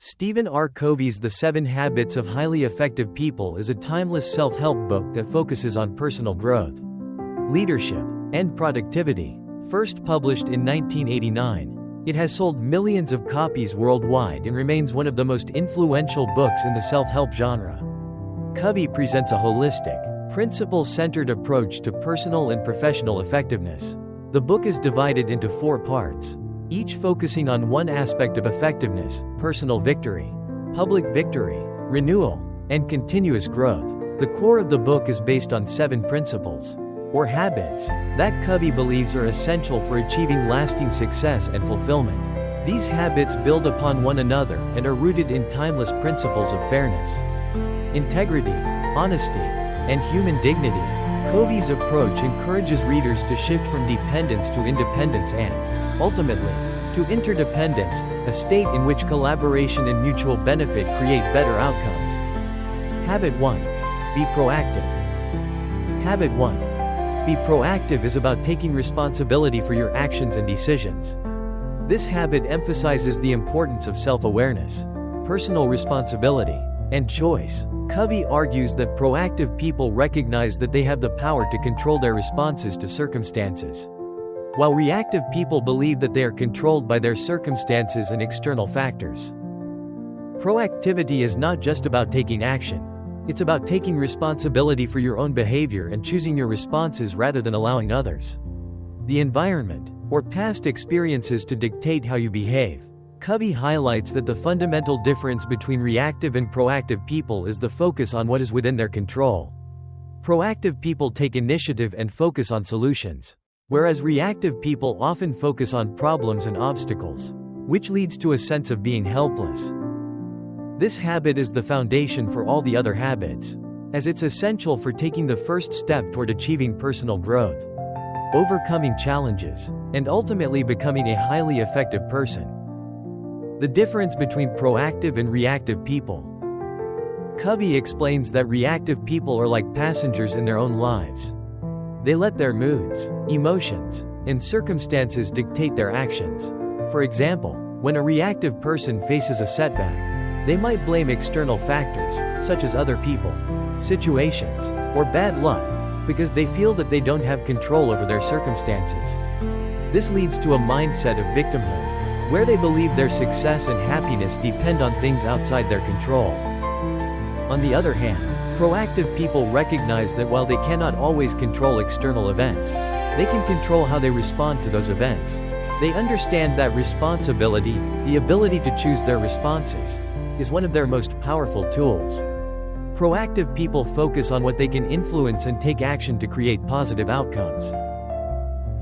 Stephen R. Covey's The 7 Habits of Highly Effective People is a timeless self-help book that focuses on personal growth, leadership, and productivity. First published in 1989, it has sold millions of copies worldwide and remains one of the most influential books in the self-help genre. Covey presents a holistic, principle-centered approach to personal and professional effectiveness. The book is divided into 4 parts, each focusing on one aspect of effectiveness: personal victory, public victory, renewal, and continuous growth. The core of the book is based on 7 principles, or habits, that Covey believes are essential for achieving lasting success and fulfillment. These habits build upon one another and are rooted in timeless principles of fairness, integrity, honesty, and human dignity. Covey's approach encourages readers to shift from dependence to independence and, ultimately, to interdependence, a state in which collaboration and mutual benefit create better outcomes. Habit 1. Be proactive. Habit 1. Be proactive is about taking responsibility for your actions and decisions. This habit emphasizes the importance of self-awareness, personal responsibility, and choice. Covey argues that proactive people recognize that they have the power to control their responses to circumstances, while reactive people believe that they are controlled by their circumstances and external factors. Proactivity is not just about taking action. It's about taking responsibility for your own behavior and choosing your responses rather than allowing others, the environment, or past experiences to dictate how you behave. Covey highlights that the fundamental difference between reactive and proactive people is the focus on what is within their control. Proactive people take initiative and focus on solutions, whereas reactive people often focus on problems and obstacles, which leads to a sense of being helpless. This habit is the foundation for all the other habits, as it's essential for taking the first step toward achieving personal growth, overcoming challenges, and ultimately becoming a highly effective person. The difference between proactive and reactive people. Covey explains that reactive people are like passengers in their own lives. They let their moods, emotions, and circumstances dictate their actions. For example, when a reactive person faces a setback, they might blame external factors, such as other people, situations, or bad luck, because they feel that they don't have control over their circumstances. This leads to a mindset of victimhood, where they believe their success and happiness depend on things outside their control. On the other hand, proactive people recognize that while they cannot always control external events, they can control how they respond to those events. They understand that responsibility, the ability to choose their responses, is one of their most powerful tools. Proactive people focus on what they can influence and take action to create positive outcomes.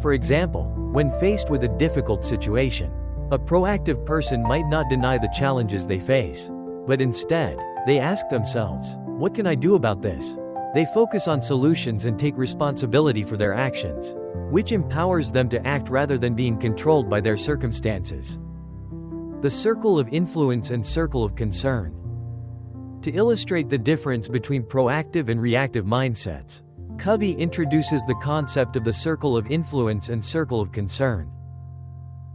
For example, when faced with a difficult situation, a proactive person might not deny the challenges they face, but instead, they ask themselves, "What can I do about this?" They focus on solutions and take responsibility for their actions, which empowers them to act rather than being controlled by their circumstances. The circle of influence and circle of concern. To illustrate the difference between proactive and reactive mindsets, Covey introduces the concept of the circle of influence and circle of concern.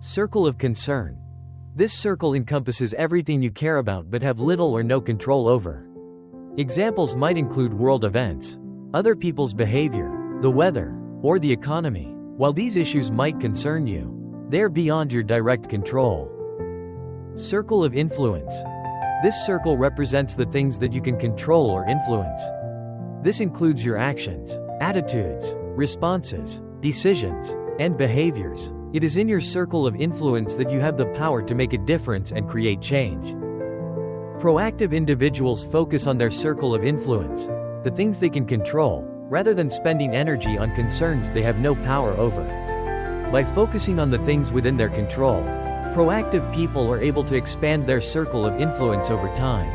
Circle of concern. This circle encompasses everything you care about but have little or no control over. Examples might include world events, other people's behavior, the weather, or the economy. While these issues might concern you, they are beyond your direct control. Circle of influence. This circle represents the things that you can control or influence. This includes your actions, attitudes, responses, decisions, and behaviors. It is in your circle of influence that you have the power to make a difference and create change. Proactive individuals focus on their circle of influence, the things they can control, rather than spending energy on concerns they have no power over. By focusing on the things within their control, proactive people are able to expand their circle of influence over time.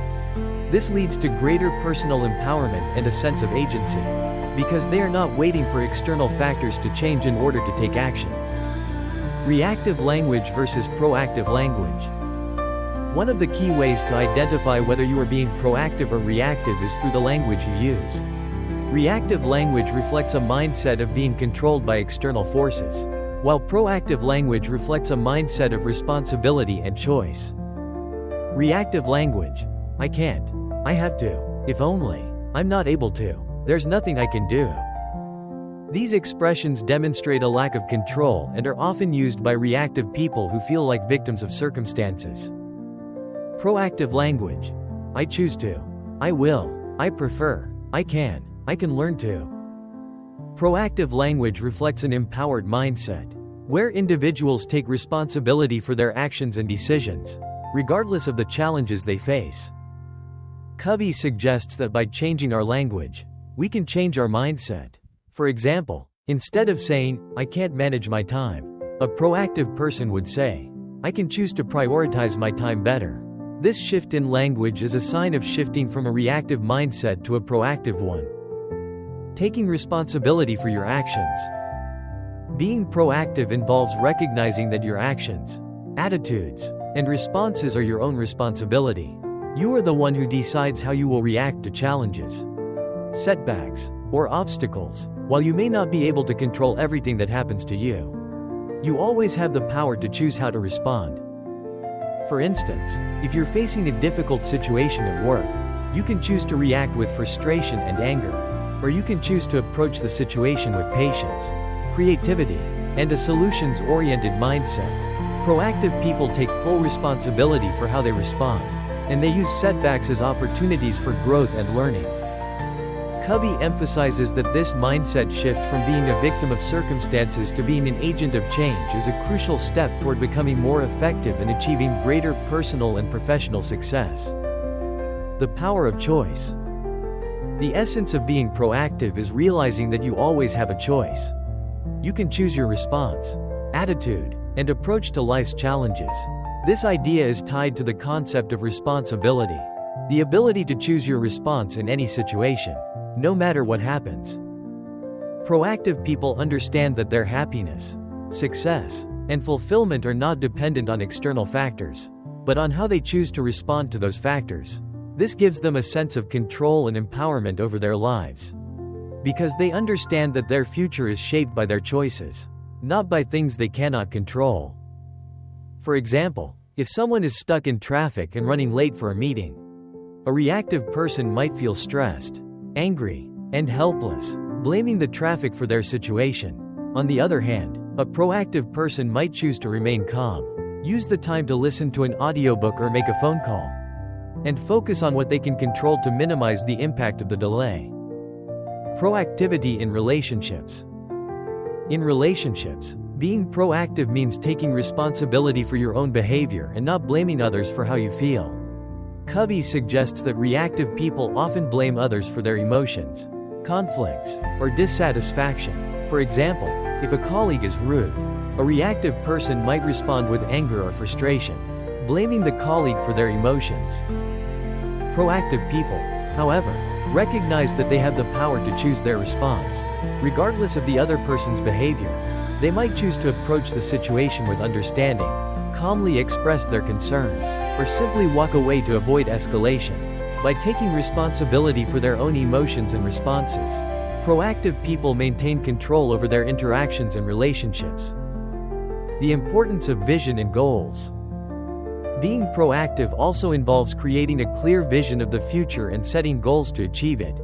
This leads to greater personal empowerment and a sense of agency, because they are not waiting for external factors to change in order to take action. Reactive language versus proactive language. One of the key ways to identify whether you are being proactive or reactive is through the language you use. Reactive language reflects a mindset of being controlled by external forces, while proactive language reflects a mindset of responsibility and choice. Reactive language. I can't. I have to. If only. I'm not able to. There's nothing I can do. These expressions demonstrate a lack of control and are often used by reactive people who feel like victims of circumstances. Proactive language. I choose to. I will. I prefer. I can learn to. Proactive language reflects an empowered mindset, where individuals take responsibility for their actions and decisions, regardless of the challenges they face. Covey suggests that by changing our language, we can change our mindset. For example, instead of saying, "I can't manage my time," a proactive person would say, "I can choose to prioritize my time better." This shift in language is a sign of shifting from a reactive mindset to a proactive one. Taking responsibility for your actions. Being proactive involves recognizing that your actions, attitudes, and responses are your own responsibility. You are the one who decides how you will react to challenges, setbacks, or obstacles. While you may not be able to control everything that happens to you, you always have the power to choose how to respond. For instance, if you're facing a difficult situation at work, you can choose to react with frustration and anger, or you can choose to approach the situation with patience, creativity, and a solutions-oriented mindset. Proactive people take full responsibility for how they respond, and they use setbacks as opportunities for growth and learning. Covey emphasizes that this mindset shift from being a victim of circumstances to being an agent of change is a crucial step toward becoming more effective and achieving greater personal and professional success. The power of choice. The essence of being proactive is realizing that you always have a choice. You can choose your response, attitude, and approach to life's challenges. This idea is tied to the concept of responsibility, the ability to choose your response in any situation, no matter what happens. Proactive people understand that their happiness, success, and fulfillment are not dependent on external factors, but on how they choose to respond to those factors. This gives them a sense of control and empowerment over their lives, because they understand that their future is shaped by their choices, not by things they cannot control. For example, if someone is stuck in traffic and running late for a meeting, a reactive person might feel stressed, angry, and helpless, blaming the traffic for their situation. On the other hand, a proactive person might choose to remain calm, use the time to listen to an audiobook or make a phone call, and focus on what they can control to minimize the impact of the delay. Proactivity in relationships. In relationships, being proactive means taking responsibility for your own behavior and not blaming others for how you feel. Covey suggests that reactive people often blame others for their emotions, conflicts, or dissatisfaction. For example, if a colleague is rude, a reactive person might respond with anger or frustration, blaming the colleague for their emotions. Proactive people, however, recognize that they have the power to choose their response. Regardless of the other person's behavior, they might choose to approach the situation with understanding, calmly express their concerns, or simply walk away to avoid escalation. By taking responsibility for their own emotions and responses, proactive people maintain control over their interactions and relationships. The importance of vision and goals. Being proactive also involves creating a clear vision of the future and setting goals to achieve it.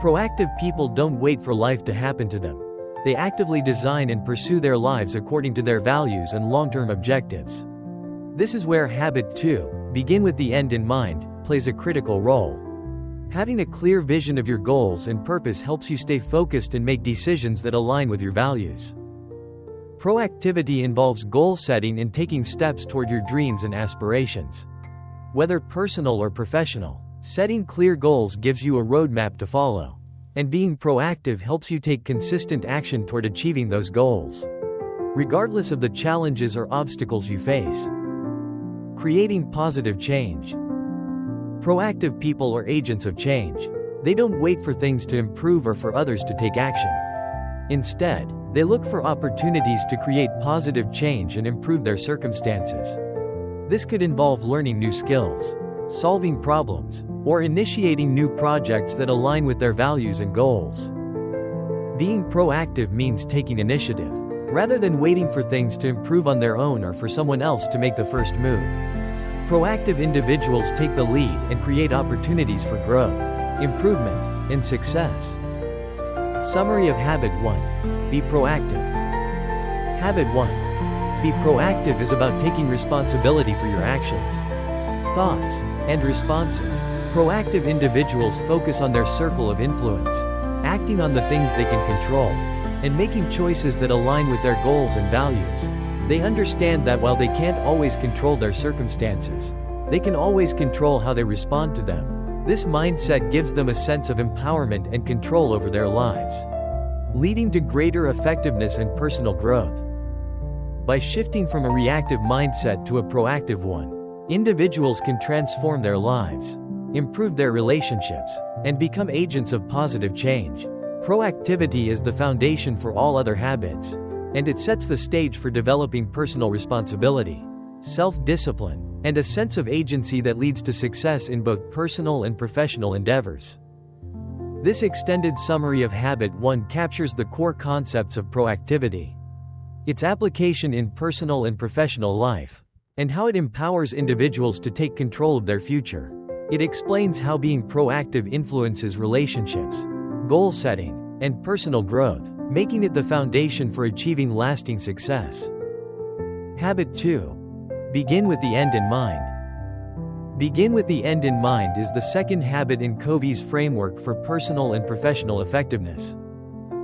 Proactive people don't wait for life to happen to them. They actively design and pursue their lives according to their values and long-term objectives. This is where habit 2, begin with the end in mind, plays a critical role. Having a clear vision of your goals and purpose helps you stay focused and make decisions that align with your values. Proactivity involves goal setting and taking steps toward your dreams and aspirations. Whether personal or professional, setting clear goals gives you a roadmap to follow. And being proactive helps you take consistent action toward achieving those goals, regardless of the challenges or obstacles you face. Creating positive change. Proactive people are agents of change. They don't wait for things to improve or for others to take action. Instead, they look for opportunities to create positive change and improve their circumstances. This could involve learning new skills, solving problems, or initiating new projects that align with their values and goals. Being proactive means taking initiative, rather than waiting for things to improve on their own or for someone else to make the first move. Proactive individuals take the lead and create opportunities for growth, improvement, and success. Summary of Habit 1. Be proactive. Habit 1. Be proactive is about taking responsibility for your actions, thoughts, and responses. Proactive individuals focus on their circle of influence, acting on the things they can control, and making choices that align with their goals and values. They understand that while they can't always control their circumstances, they can always control how they respond to them. This mindset gives them a sense of empowerment and control over their lives, leading to greater effectiveness and personal growth. By shifting from a reactive mindset to a proactive one, individuals can transform their lives, improve their relationships, and become agents of positive change. Proactivity is the foundation for all other habits, and it sets the stage for developing personal responsibility, self-discipline, and a sense of agency that leads to success in both personal and professional endeavors. This extended summary of Habit 1 captures the core concepts of proactivity, its application in personal and professional life, and how it empowers individuals to take control of their future. It explains how being proactive influences relationships, goal setting, and personal growth, making it the foundation for achieving lasting success. Habit 2. Begin with the end in mind. Begin with the end in mind is the second habit in Covey's framework for personal and professional effectiveness.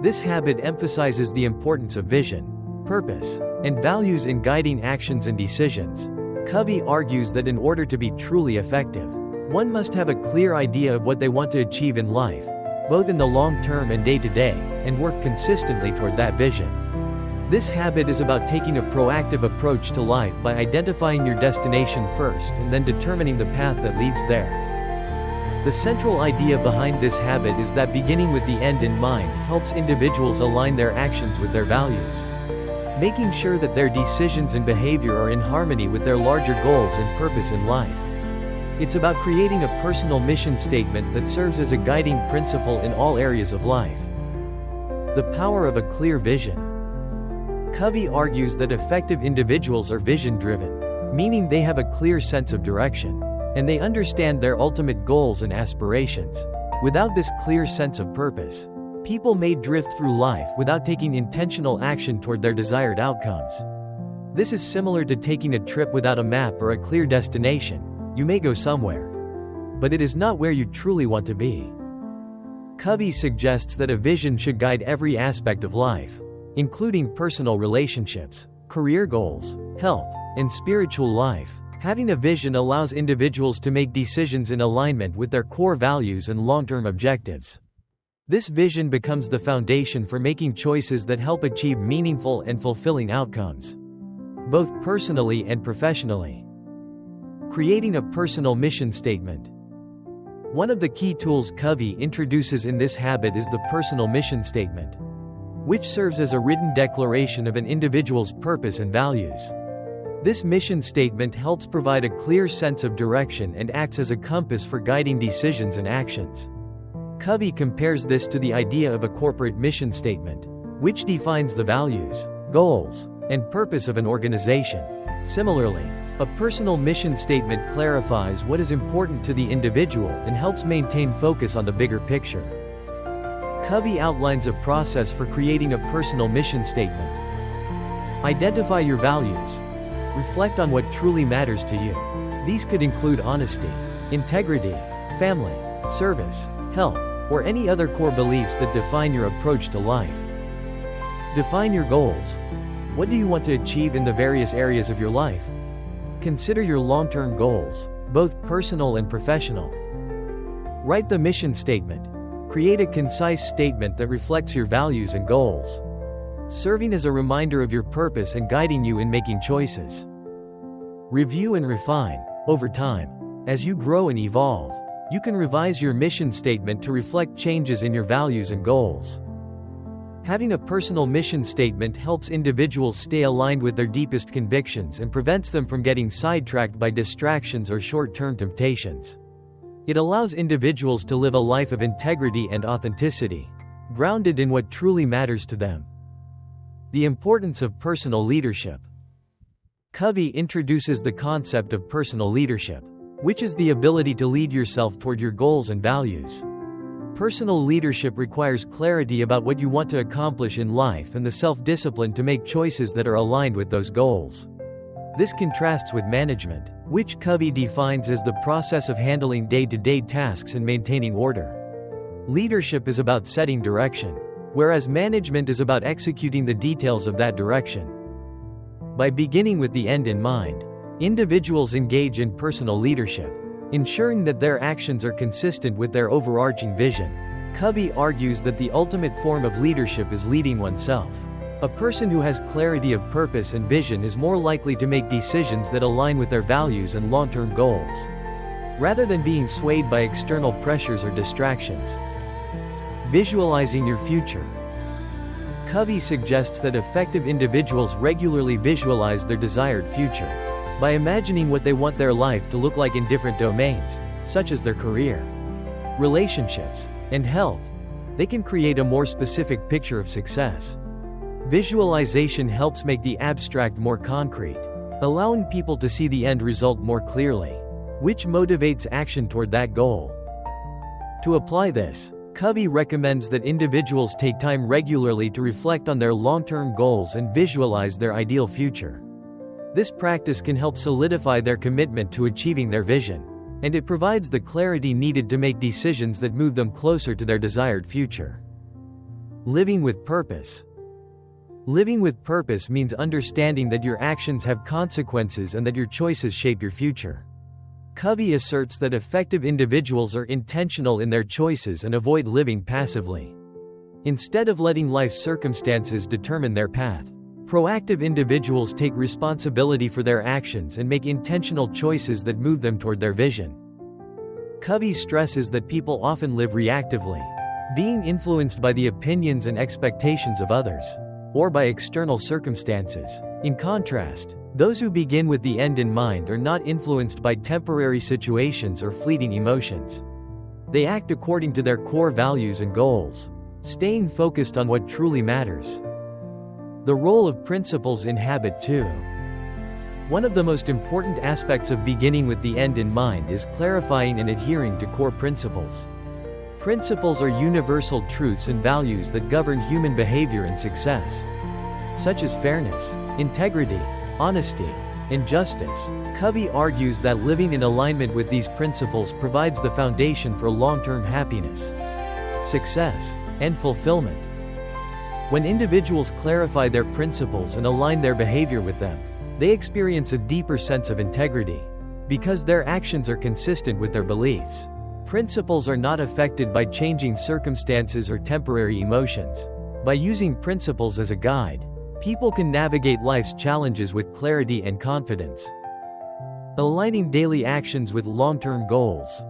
This habit emphasizes the importance of vision, purpose, and values in guiding actions and decisions. Covey argues that in order to be truly effective, one must have a clear idea of what they want to achieve in life, both in the long term and day-to-day, and work consistently toward that vision. This habit is about taking a proactive approach to life by identifying your destination first and then determining the path that leads there. The central idea behind this habit is that beginning with the end in mind helps individuals align their actions with their values, making sure that their decisions and behavior are in harmony with their larger goals and purpose in life. It's about creating a personal mission statement that serves as a guiding principle in all areas of life. The power of a clear vision. Covey argues that effective individuals are vision-driven, meaning they have a clear sense of direction, and they understand their ultimate goals and aspirations. Without this clear sense of purpose, people may drift through life without taking intentional action toward their desired outcomes. This is similar to taking a trip without a map or a clear destination. You may go somewhere, but it is not where you truly want to be. Covey suggests that a vision should guide every aspect of life, including personal relationships, career goals, health, and spiritual life. Having a vision allows individuals to make decisions in alignment with their core values and long-term objectives. This vision becomes the foundation for making choices that help achieve meaningful and fulfilling outcomes, both personally and professionally. Creating a personal mission statement. One of the key tools Covey introduces in this habit is the personal mission statement, which serves as a written declaration of an individual's purpose and values. This mission statement helps provide a clear sense of direction and acts as a compass for guiding decisions and actions. Covey compares this to the idea of a corporate mission statement, which defines the values, goals, and purpose of an organization. Similarly, a personal mission statement clarifies what is important to the individual and helps maintain focus on the bigger picture. Covey outlines a process for creating a personal mission statement. Identify your values. Reflect on what truly matters to you. These could include honesty, integrity, family, service, health, or any other core beliefs that define your approach to life. Define your goals. What do you want to achieve in the various areas of your life? Consider your long-term goals, both personal and professional. Write the mission statement. Create a concise statement that reflects your values and goals, serving as a reminder of your purpose and guiding you in making choices. Review and refine. Over time, as you grow and evolve, you can revise your mission statement to reflect changes in your values and goals. Having a personal mission statement helps individuals stay aligned with their deepest convictions and prevents them from getting sidetracked by distractions or short-term temptations. It allows individuals to live a life of integrity and authenticity, grounded in what truly matters to them. The importance of personal leadership. Covey introduces the concept of personal leadership, which is the ability to lead yourself toward your goals and values. Personal leadership requires clarity about what you want to accomplish in life and the self-discipline to make choices that are aligned with those goals. This contrasts with management, which Covey defines as the process of handling day-to-day tasks and maintaining order. Leadership is about setting direction, whereas management is about executing the details of that direction. By beginning with the end in mind, individuals engage in personal leadership, ensuring that their actions are consistent with their overarching vision. Covey argues that the ultimate form of leadership is leading oneself. A person who has clarity of purpose and vision is more likely to make decisions that align with their values and long-term goals, rather than being swayed by external pressures or distractions. Visualizing your future. Covey suggests that effective individuals regularly visualize their desired future. By imagining what they want their life to look like in different domains, such as their career, relationships, and health, they can create a more specific picture of success. Visualization helps make the abstract more concrete, allowing people to see the end result more clearly, which motivates action toward that goal. To apply this, Covey recommends that individuals take time regularly to reflect on their long-term goals and visualize their ideal future. This practice can help solidify their commitment to achieving their vision, and it provides the clarity needed to make decisions that move them closer to their desired future. Living with purpose. Living with purpose means understanding that your actions have consequences and that your choices shape your future. Covey asserts that effective individuals are intentional in their choices and avoid living passively. Instead of letting life's circumstances determine their path, proactive individuals take responsibility for their actions and make intentional choices that move them toward their vision. Covey stresses that people often live reactively, being influenced by the opinions and expectations of others, or by external circumstances. In contrast, those who begin with the end in mind are not influenced by temporary situations or fleeting emotions. They act according to their core values and goals, staying focused on what truly matters. The role of principles in habit too. One of the most important aspects of beginning with the end in mind is clarifying and adhering to core principles. Principles are universal truths and values that govern human behavior and success, such as fairness, integrity, honesty, and justice. Covey argues that living in alignment with these principles provides the foundation for long-term happiness, success, and fulfillment. When individuals clarify their principles and align their behavior with them, they experience a deeper sense of integrity, because their actions are consistent with their beliefs. Principles are not affected by changing circumstances or temporary emotions. By using principles as a guide, people can navigate life's challenges with clarity and confidence. Aligning daily actions with long-term goals.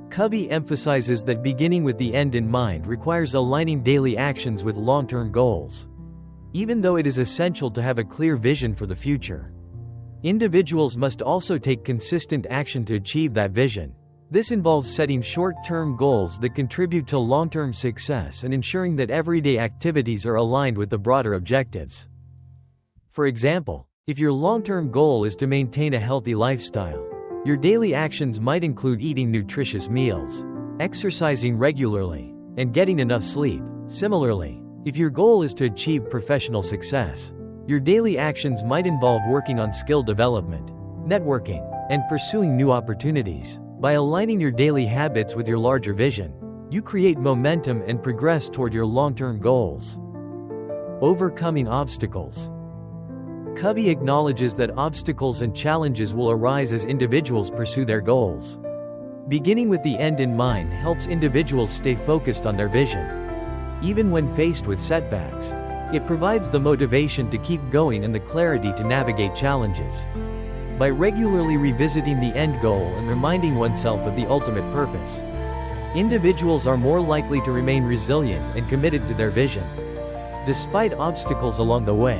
Covey emphasizes that beginning with the end in mind requires aligning daily actions with long-term goals, even though it is essential to have a clear vision for the future. Individuals must also take consistent action to achieve that vision. This involves setting short-term goals that contribute to long-term success and ensuring that everyday activities are aligned with the broader objectives. For example, if your long-term goal is to maintain a healthy lifestyle, your daily actions might include eating nutritious meals, exercising regularly, and getting enough sleep. Similarly, if your goal is to achieve professional success, your daily actions might involve working on skill development, networking, and pursuing new opportunities. By aligning your daily habits with your larger vision, you create momentum and progress toward your long-term goals. Overcoming obstacles. Covey acknowledges that obstacles and challenges will arise as individuals pursue their goals. Beginning with the end in mind helps individuals stay focused on their vision. Even when faced with setbacks, it provides the motivation to keep going and the clarity to navigate challenges. By regularly revisiting the end goal and reminding oneself of the ultimate purpose, individuals are more likely to remain resilient and committed to their vision, despite obstacles along the way.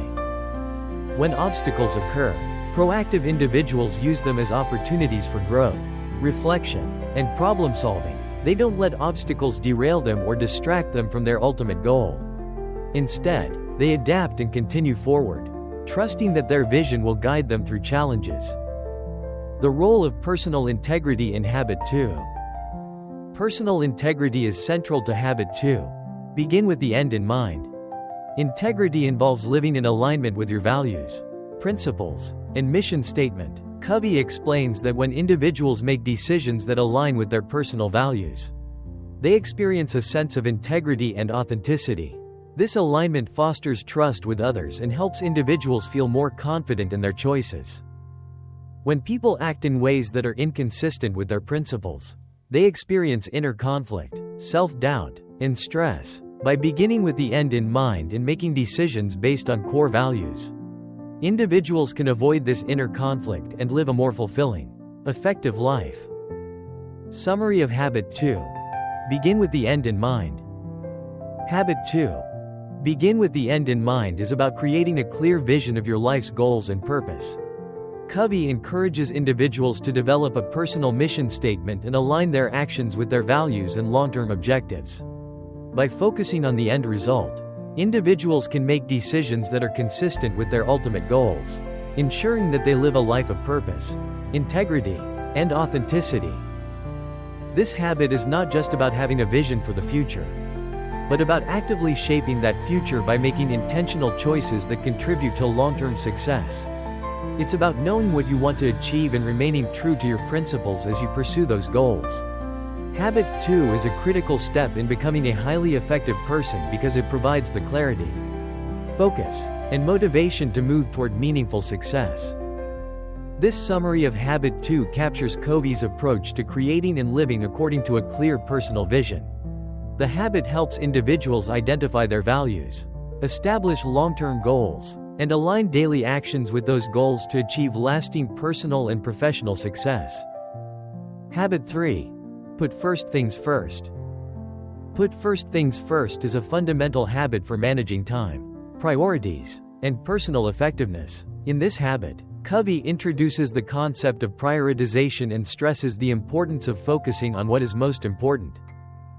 When obstacles occur, proactive individuals use them as opportunities for growth, reflection, and problem solving. They don't let obstacles derail them or distract them from their ultimate goal. Instead, they adapt and continue forward. trusting that their vision will guide them through challenges. The role of personal integrity in habit 2. Personal integrity is central to habit 2. Begin with the end in mind. Integrity involves living in alignment with your values, principles, and mission statement. Covey explains that when individuals make decisions that align with their personal values, they experience a sense of integrity and authenticity. This alignment fosters trust with others and helps individuals feel more confident in their choices. When people act in ways that are inconsistent with their principles, they experience inner conflict, self-doubt, and stress. By beginning with the end in mind and making decisions based on core values, individuals can avoid this inner conflict and live a more fulfilling, effective life. Summary of Habit 2. Begin with the end in mind. Habit 2. Begin with the end in mind is about creating a clear vision of your life's goals and purpose. Covey encourages individuals to develop a personal mission statement and align their actions with their values and long-term objectives. By focusing on the end result, individuals can make decisions that are consistent with their ultimate goals, ensuring that they live a life of purpose, integrity, and authenticity. This habit is not just about having a vision for the future, but about actively shaping that future by making intentional choices that contribute to long-term success. It's about knowing what you want to achieve and remaining true to your principles as you pursue those goals. Habit 2 is a critical step in becoming a highly effective person because it provides the clarity, focus, and motivation to move toward meaningful success. This summary of Habit 2 captures Covey's approach to creating and living according to a clear personal vision. The habit helps individuals identify their values, establish long-term goals, and align daily actions with those goals to achieve lasting personal and professional success. Habit 3. Put first things first. Put first things first is a fundamental habit for managing time, priorities, and personal effectiveness. In this habit, Covey introduces the concept of prioritization and stresses the importance of focusing on what is most important,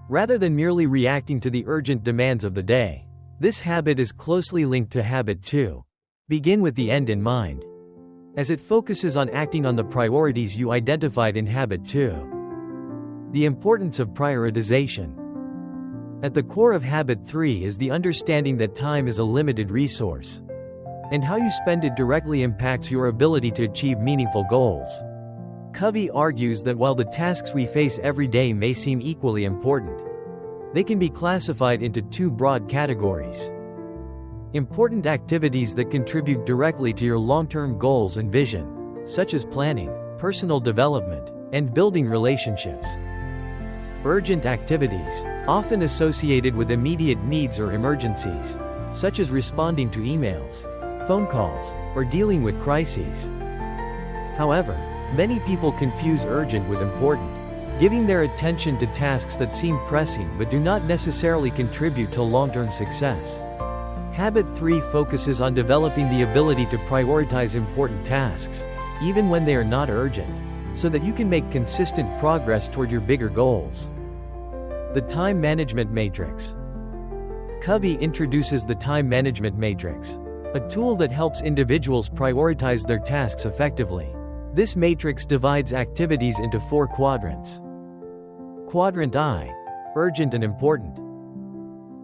rather than merely reacting to the urgent demands of the day. This habit is closely linked to Habit 2. Begin with the end in mind, as it focuses on acting on the priorities you identified in Habit 2. The importance of prioritization. At the core of Habit 3 is the understanding that time is a limited resource, and how you spend it directly impacts your ability to achieve meaningful goals. Covey argues that while the tasks we face every day may seem equally important, they can be classified into two broad categories. Important activities that contribute directly to your long-term goals and vision, such as planning, personal development, and building relationships. Urgent activities, often associated with immediate needs or emergencies, such as responding to emails, phone calls, or dealing with crises. However, many people confuse urgent with important, giving their attention to tasks that seem pressing but do not necessarily contribute to long-term success. Habit 3 focuses on developing the ability to prioritize important tasks, even when they are not urgent, so that you can make consistent progress toward your bigger goals. The Time Management Matrix. Covey introduces the Time Management Matrix, a tool that helps individuals prioritize their tasks effectively. This matrix divides activities into 4 quadrants. Quadrant I, urgent and important.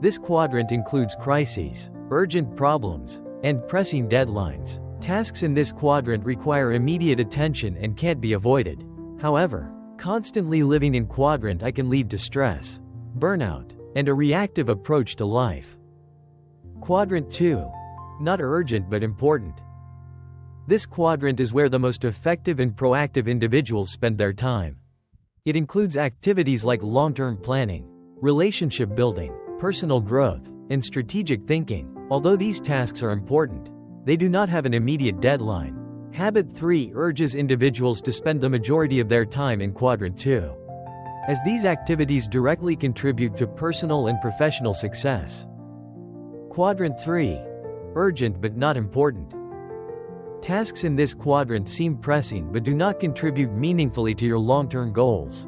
This quadrant includes crises, urgent problems, and pressing deadlines. Tasks in this quadrant require immediate attention and can't be avoided. However, constantly living in Quadrant I can lead to stress, burnout, and a reactive approach to life. Quadrant 2, not urgent but important. This quadrant is where the most effective and proactive individuals spend their time. It includes activities like long-term planning, relationship building, personal growth, and strategic thinking. Although these tasks are important, they do not have an immediate deadline. Habit 3 urges individuals to spend the majority of their time in Quadrant 2, as these activities directly contribute to personal and professional success. Quadrant 3, urgent but not important. Tasks in this quadrant seem pressing but do not contribute meaningfully to your long-term goals.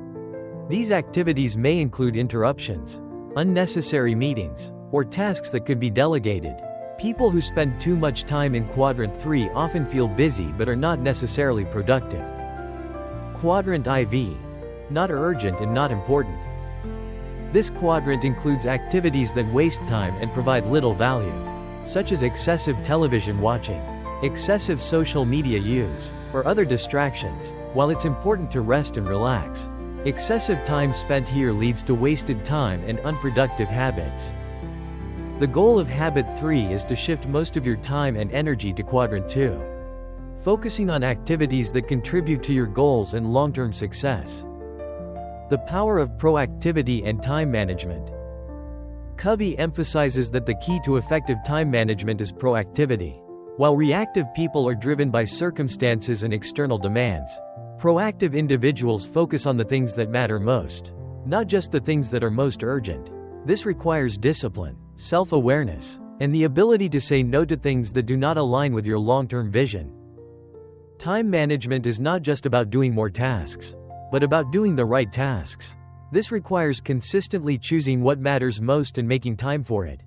These activities may include interruptions, unnecessary meetings, or tasks that could be delegated. People who spend too much time in Quadrant 3 often feel busy but are not necessarily productive. Quadrant IV. Not urgent and not important. This quadrant includes activities that waste time and provide little value, such as excessive television watching, excessive social media use, or other distractions. While it's important to rest and relax, excessive time spent here leads to wasted time and unproductive habits. The goal of Habit 3 is to shift most of your time and energy to Quadrant 2, focusing on activities that contribute to your goals and long-term success. The power of proactivity and time management. Covey emphasizes that the key to effective time management is proactivity. While reactive people are driven by circumstances and external demands, proactive individuals focus on the things that matter most, not just the things that are most urgent. This requires discipline, self-awareness, and the ability to say no to things that do not align with your long-term vision. Time management is not just about doing more tasks, but about doing the right tasks. This requires consistently choosing what matters most and making time for it,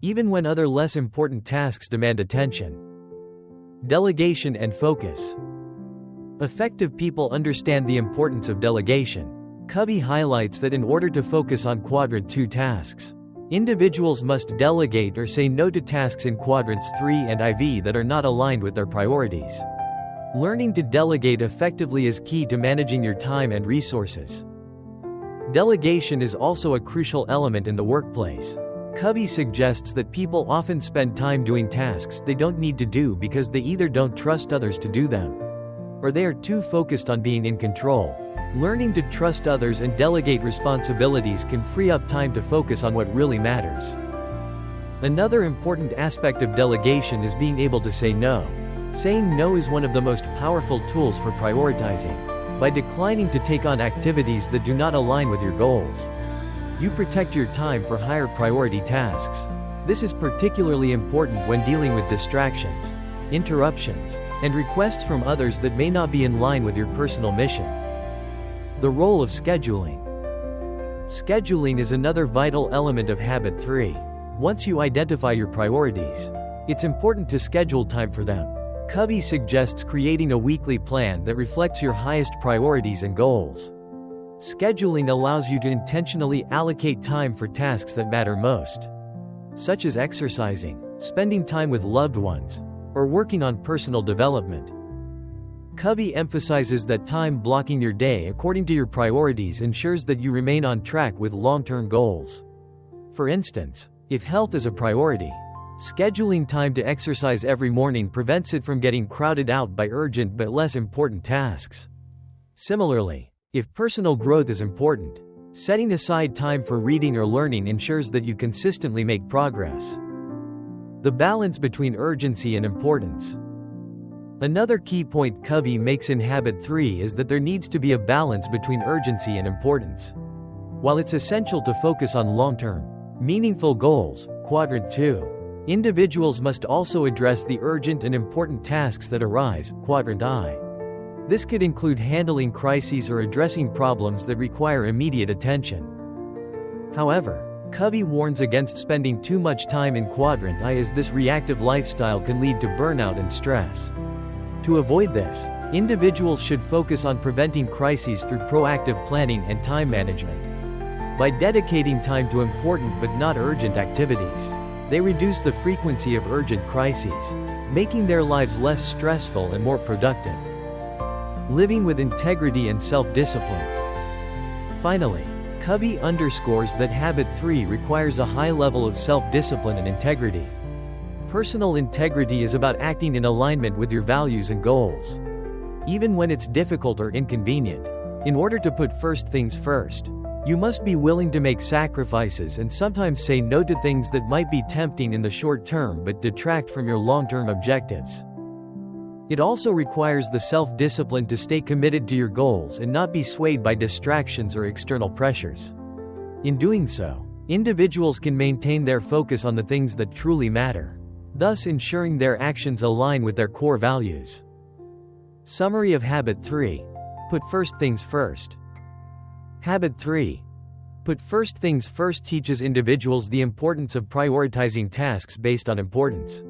even when other less important tasks demand attention. Delegation and focus. Effective people understand the importance of delegation. Covey highlights that in order to focus on Quadrant 2 tasks, individuals must delegate or say no to tasks in Quadrants 3 and IV that are not aligned with their priorities. Learning to delegate effectively is key to managing your time and resources. Delegation is also a crucial element in the workplace. Covey suggests that people often spend time doing tasks they don't need to do because they either don't trust others to do them, or they are too focused on being in control. Learning to trust others and delegate responsibilities can free up time to focus on what really matters. Another important aspect of delegation is being able to say no. Saying no is one of the most powerful tools for prioritizing. By declining to take on activities that do not align with your goals, you protect your time for higher priority tasks. This is particularly important when dealing with distractions, interruptions, and requests from others that may not be in line with your personal mission. The role of scheduling. Scheduling is another vital element of Habit 3. Once you identify your priorities, it's important to schedule time for them. Covey suggests creating a weekly plan that reflects your highest priorities and goals. Scheduling allows you to intentionally allocate time for tasks that matter most, such as exercising, spending time with loved ones, or working on personal development. Covey emphasizes that time blocking your day according to your priorities ensures that you remain on track with long-term goals. For instance, if health is a priority, scheduling time to exercise every morning prevents it from getting crowded out by urgent but less important tasks. Similarly, if personal growth is important, setting aside time for reading or learning ensures that you consistently make progress. The balance between urgency and importance. Another key point Covey makes in Habit 3 is that there needs to be a balance between urgency and importance. While it's essential to focus on long-term, meaningful goals, Quadrant 2, individuals must also address the urgent and important tasks that arise, Quadrant I. This could include handling crises or addressing problems that require immediate attention. However, Covey warns against spending too much time in Quadrant I, as this reactive lifestyle can lead to burnout and stress. To avoid this, individuals should focus on preventing crises through proactive planning and time management. By dedicating time to important but not urgent activities, they reduce the frequency of urgent crises, making their lives less stressful and more productive. Living with integrity and self-discipline. Finally, Covey underscores that Habit 3 requires a high level of self-discipline and integrity. Personal integrity is about acting in alignment with your values and goals, even when it's difficult or inconvenient. In order to put first things first, you must be willing to make sacrifices and sometimes say no to things that might be tempting in the short term but detract from your long-term objectives. It also requires the self-discipline to stay committed to your goals and not be swayed by distractions or external pressures. In doing so, individuals can maintain their focus on the things that truly matter, thus ensuring their actions align with their core values. Summary of Habit 3. Put first things first. Habit 3. Put first things first teaches individuals the importance of prioritizing tasks based on importance,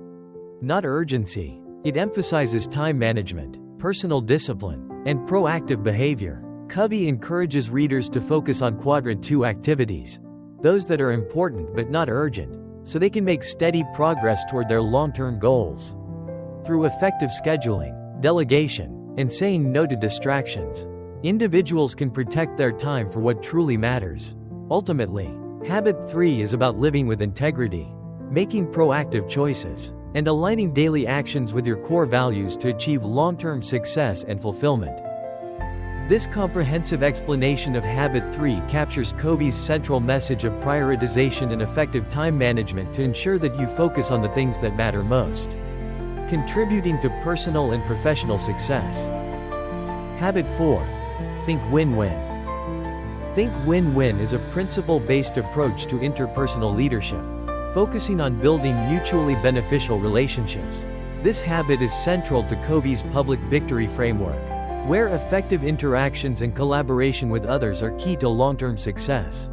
not urgency. It emphasizes time management, personal discipline, and proactive behavior. Covey encourages readers to focus on quadrant 2 activities, those that are important but not urgent, so they can make steady progress toward their long-term goals. Through effective scheduling, delegation, and saying no to distractions, individuals can protect their time for what truly matters. Ultimately, habit 3 is about living with integrity, making proactive choices, and aligning daily actions with your core values to achieve long-term success and fulfillment. This comprehensive explanation of habit 3 captures Covey's central message of prioritization and effective time management to ensure that you focus on the things that matter most, contributing to personal and professional success. Habit 4. Think win-win. Think win-win is a principle-based approach to interpersonal leadership, focusing on building mutually beneficial relationships. This habit is central to Covey's public victory framework, where effective interactions and collaboration with others are key to long-term success.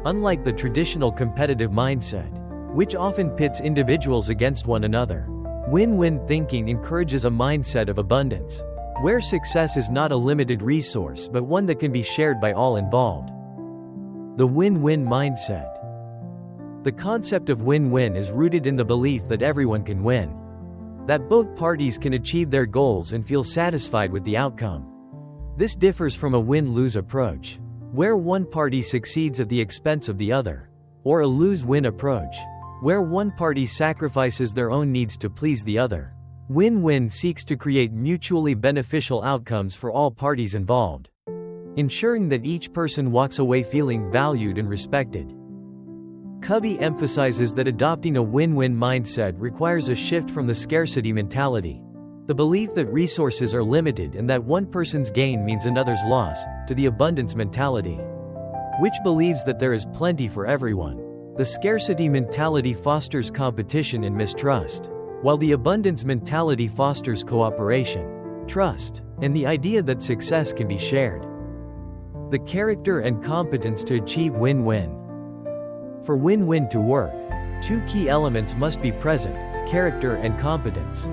Unlike the traditional competitive mindset, which often pits individuals against one another, win-win thinking encourages a mindset of abundance, where success is not a limited resource but one that can be shared by all involved. The win-win mindset. The concept of win-win is rooted in the belief that everyone can win, that both parties can achieve their goals and feel satisfied with the outcome. This differs from a win-lose approach, where one party succeeds at the expense of the other, or a lose-win approach, where one party sacrifices their own needs to please the other. Win-win seeks to create mutually beneficial outcomes for all parties involved, ensuring that each person walks away feeling valued and respected. Covey emphasizes that adopting a win-win mindset requires a shift from the scarcity mentality, the belief that resources are limited and that one person's gain means another's loss, to the abundance mentality, which believes that there is plenty for everyone. The scarcity mentality fosters competition and mistrust, while the abundance mentality fosters cooperation, trust, and the idea that success can be shared. The character and competence to achieve win-win. For win-win to work, two key elements must be present: character and competence.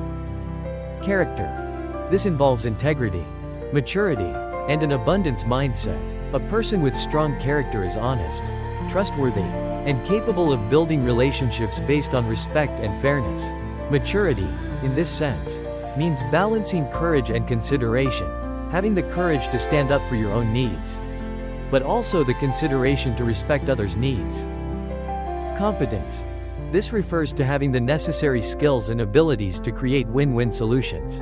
Character. This involves integrity, maturity, and an abundance mindset. A person with strong character is honest, trustworthy, and capable of building relationships based on respect and fairness. Maturity, in this sense, means balancing courage and consideration, having the courage to stand up for your own needs, but also the consideration to respect others' needs. Competence. This refers to having the necessary skills and abilities to create win-win solutions.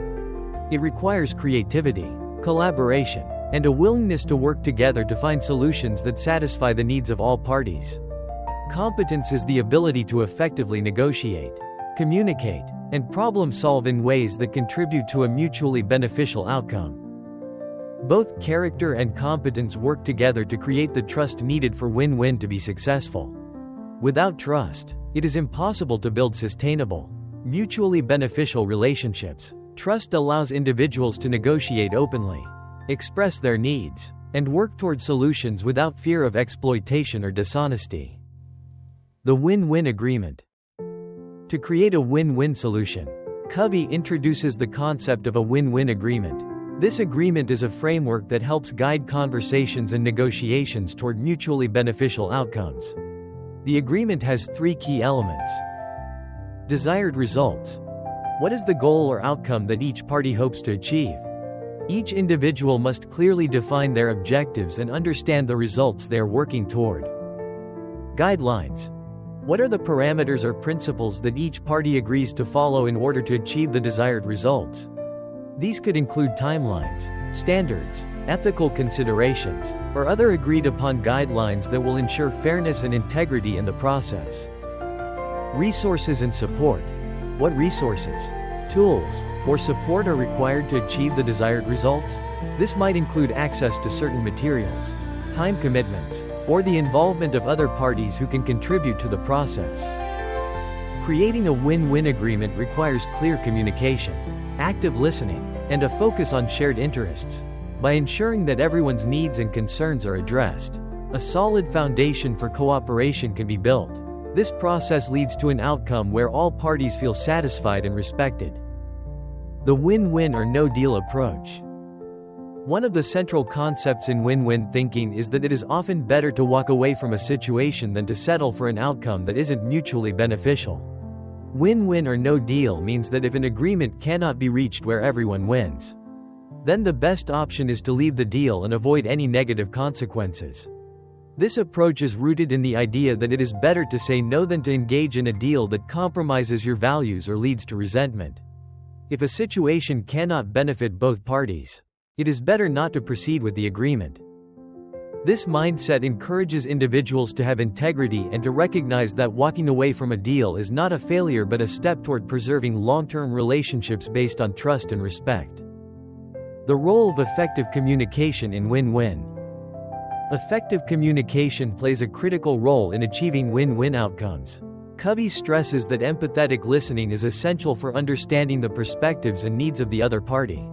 It requires creativity, collaboration, and a willingness to work together to find solutions that satisfy the needs of all parties. Competence is the ability to effectively negotiate, communicate, and problem-solve in ways that contribute to a mutually beneficial outcome. Both character and competence work together to create the trust needed for win-win to be successful. Without trust, it is impossible to build sustainable, mutually beneficial relationships. Trust allows individuals to negotiate openly, express their needs, and work toward solutions without fear of exploitation or dishonesty. The win-win agreement. To create a win-win solution, Covey introduces the concept of a win-win agreement. This agreement is a framework that helps guide conversations and negotiations toward mutually beneficial outcomes. The agreement has three key elements. Desired results. What is the goal or outcome that each party hopes to achieve? Each individual must clearly define their objectives and understand the results they are working toward. Guidelines. What are the parameters or principles that each party agrees to follow in order to achieve the desired results? These could include timelines, standards, ethical considerations, or other agreed-upon guidelines that will ensure fairness and integrity in the process. Resources and support. What resources, tools, or support are required to achieve the desired results? This might include access to certain materials, time commitments, or the involvement of other parties who can contribute to the process. Creating a win-win agreement requires clear communication, active listening, and a focus on shared interests. By ensuring that everyone's needs and concerns are addressed, a solid foundation for cooperation can be built. This process leads to an outcome where all parties feel satisfied and respected. The win-win or no-deal approach. One of the central concepts in win-win thinking is that it is often better to walk away from a situation than to settle for an outcome that isn't mutually beneficial. Win-win or no deal means that if an agreement cannot be reached where everyone wins, then the best option is to leave the deal and avoid any negative consequences. This approach is rooted in the idea that it is better to say no than to engage in a deal that compromises your values or leads to resentment. If a situation cannot benefit both parties, it is better not to proceed with the agreement. This mindset encourages individuals to have integrity and to recognize that walking away from a deal is not a failure but a step toward preserving long-term relationships based on trust and respect. The role of effective communication in win-win. Effective communication plays a critical role in achieving win-win outcomes. Covey stresses that empathetic listening is essential for understanding the perspectives and needs of the other party.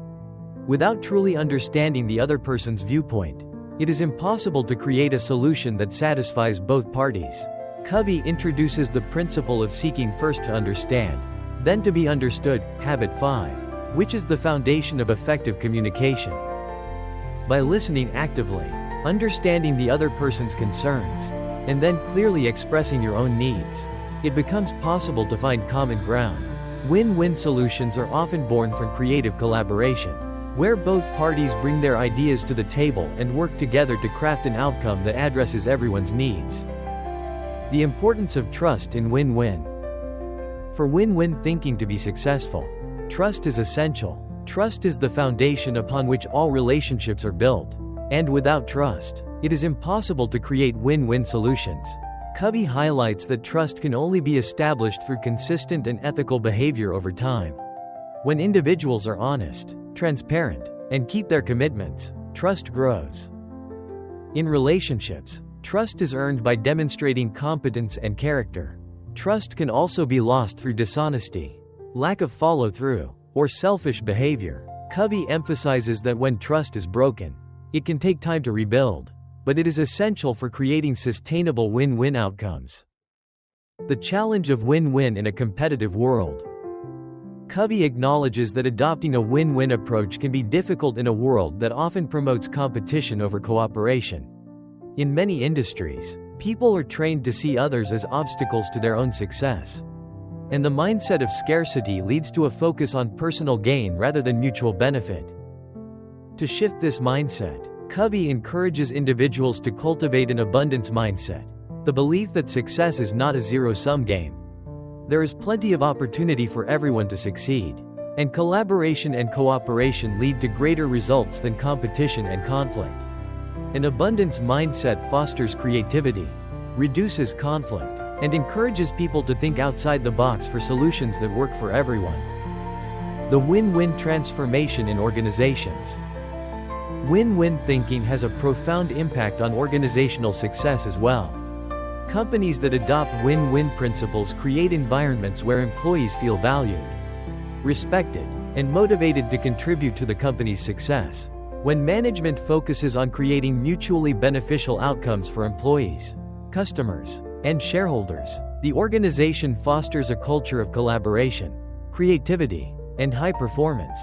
Without truly understanding the other person's viewpoint, it is impossible to create a solution that satisfies both parties. Covey introduces the principle of seeking first to understand, then to be understood, habit 5, which is the foundation of effective communication. By listening actively, understanding the other person's concerns, and then clearly expressing your own needs, it becomes possible to find common ground. Win-win solutions are often born from creative collaboration, where both parties bring their ideas to the table and work together to craft an outcome that addresses everyone's needs. The importance of trust in win-win. For win-win thinking to be successful, trust is essential. Trust is the foundation upon which all relationships are built. And without trust, it is impossible to create win-win solutions. Covey highlights that trust can only be established through consistent and ethical behavior over time. When individuals are honest, transparent, and keep their commitments, trust grows. In relationships, trust is earned by demonstrating competence and character. Trust can also be lost through dishonesty, lack of follow-through, or selfish behavior. Covey emphasizes that when trust is broken, it can take time to rebuild, but it is essential for creating sustainable win-win outcomes. The challenge of win-win in a competitive world. Covey acknowledges that adopting a win-win approach can be difficult in a world that often promotes competition over cooperation. In many industries, people are trained to see others as obstacles to their own success. And the mindset of scarcity leads to a focus on personal gain rather than mutual benefit. To shift this mindset, Covey encourages individuals to cultivate an abundance mindset, the belief that success is not a zero-sum game. There is plenty of opportunity for everyone to succeed, and collaboration and cooperation lead to greater results than competition and conflict. An abundance mindset fosters creativity, reduces conflict, and encourages people to think outside the box for solutions that work for everyone. The win-win transformation in organizations. Win-win thinking has a profound impact on organizational success as well. Companies that adopt win-win principles create environments where employees feel valued, respected, and motivated to contribute to the company's success. When management focuses on creating mutually beneficial outcomes for employees, customers, and shareholders, the organization fosters a culture of collaboration, creativity, and high performance.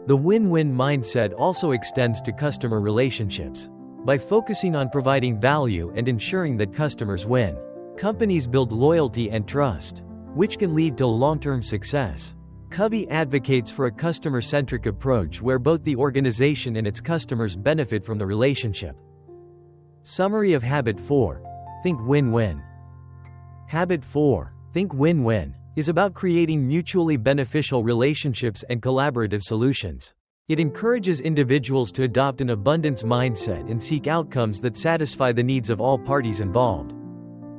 The win-win mindset also extends to customer relationships. By focusing on providing value and ensuring that customers win, companies build loyalty and trust, which can lead to long-term success. Covey advocates for a customer-centric approach where both the organization and its customers benefit from the relationship. Summary of Habit 4. Think win-win. Habit 4. Think win-win is about creating mutually beneficial relationships and collaborative solutions. It encourages individuals to adopt an abundance mindset and seek outcomes that satisfy the needs of all parties involved.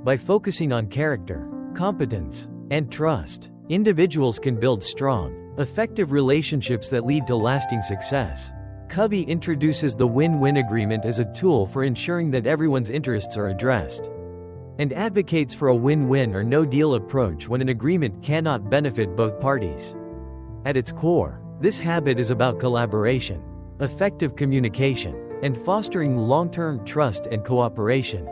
By focusing on character, competence, and trust, individuals can build strong, effective relationships that lead to lasting success. Covey introduces the win-win agreement as a tool for ensuring that everyone's interests are addressed, and advocates for a win-win or no-deal approach when an agreement cannot benefit both parties. At its core, this habit is about collaboration, effective communication, and fostering long-term trust and cooperation.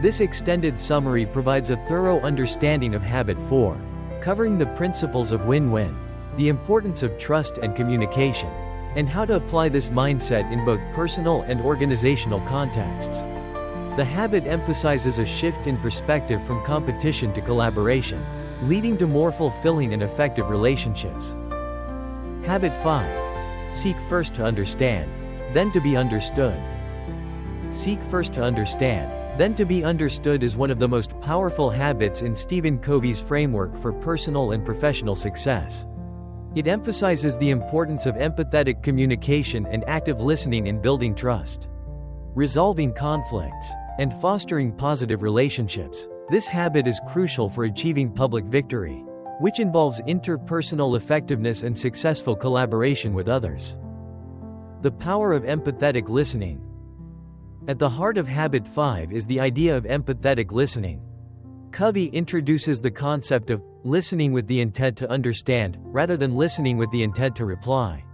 This extended summary provides a thorough understanding of Habit 4, covering the principles of win-win, the importance of trust and communication, and how to apply this mindset in both personal and organizational contexts. The habit emphasizes a shift in perspective from competition to collaboration, leading to more fulfilling and effective relationships. Habit 5. Seek first to understand, then to be understood. Seek first to understand, then to be understood is one of the most powerful habits in Stephen Covey's framework for personal and professional success. It emphasizes the importance of empathetic communication and active listening in building trust, resolving conflicts, and fostering positive relationships. This habit is crucial for achieving public victory, which involves interpersonal effectiveness and successful collaboration with others. The power of empathetic listening. At the heart of Habit 5 is the idea of empathetic listening. Covey introduces the concept of listening with the intent to understand, rather than listening with the intent to reply.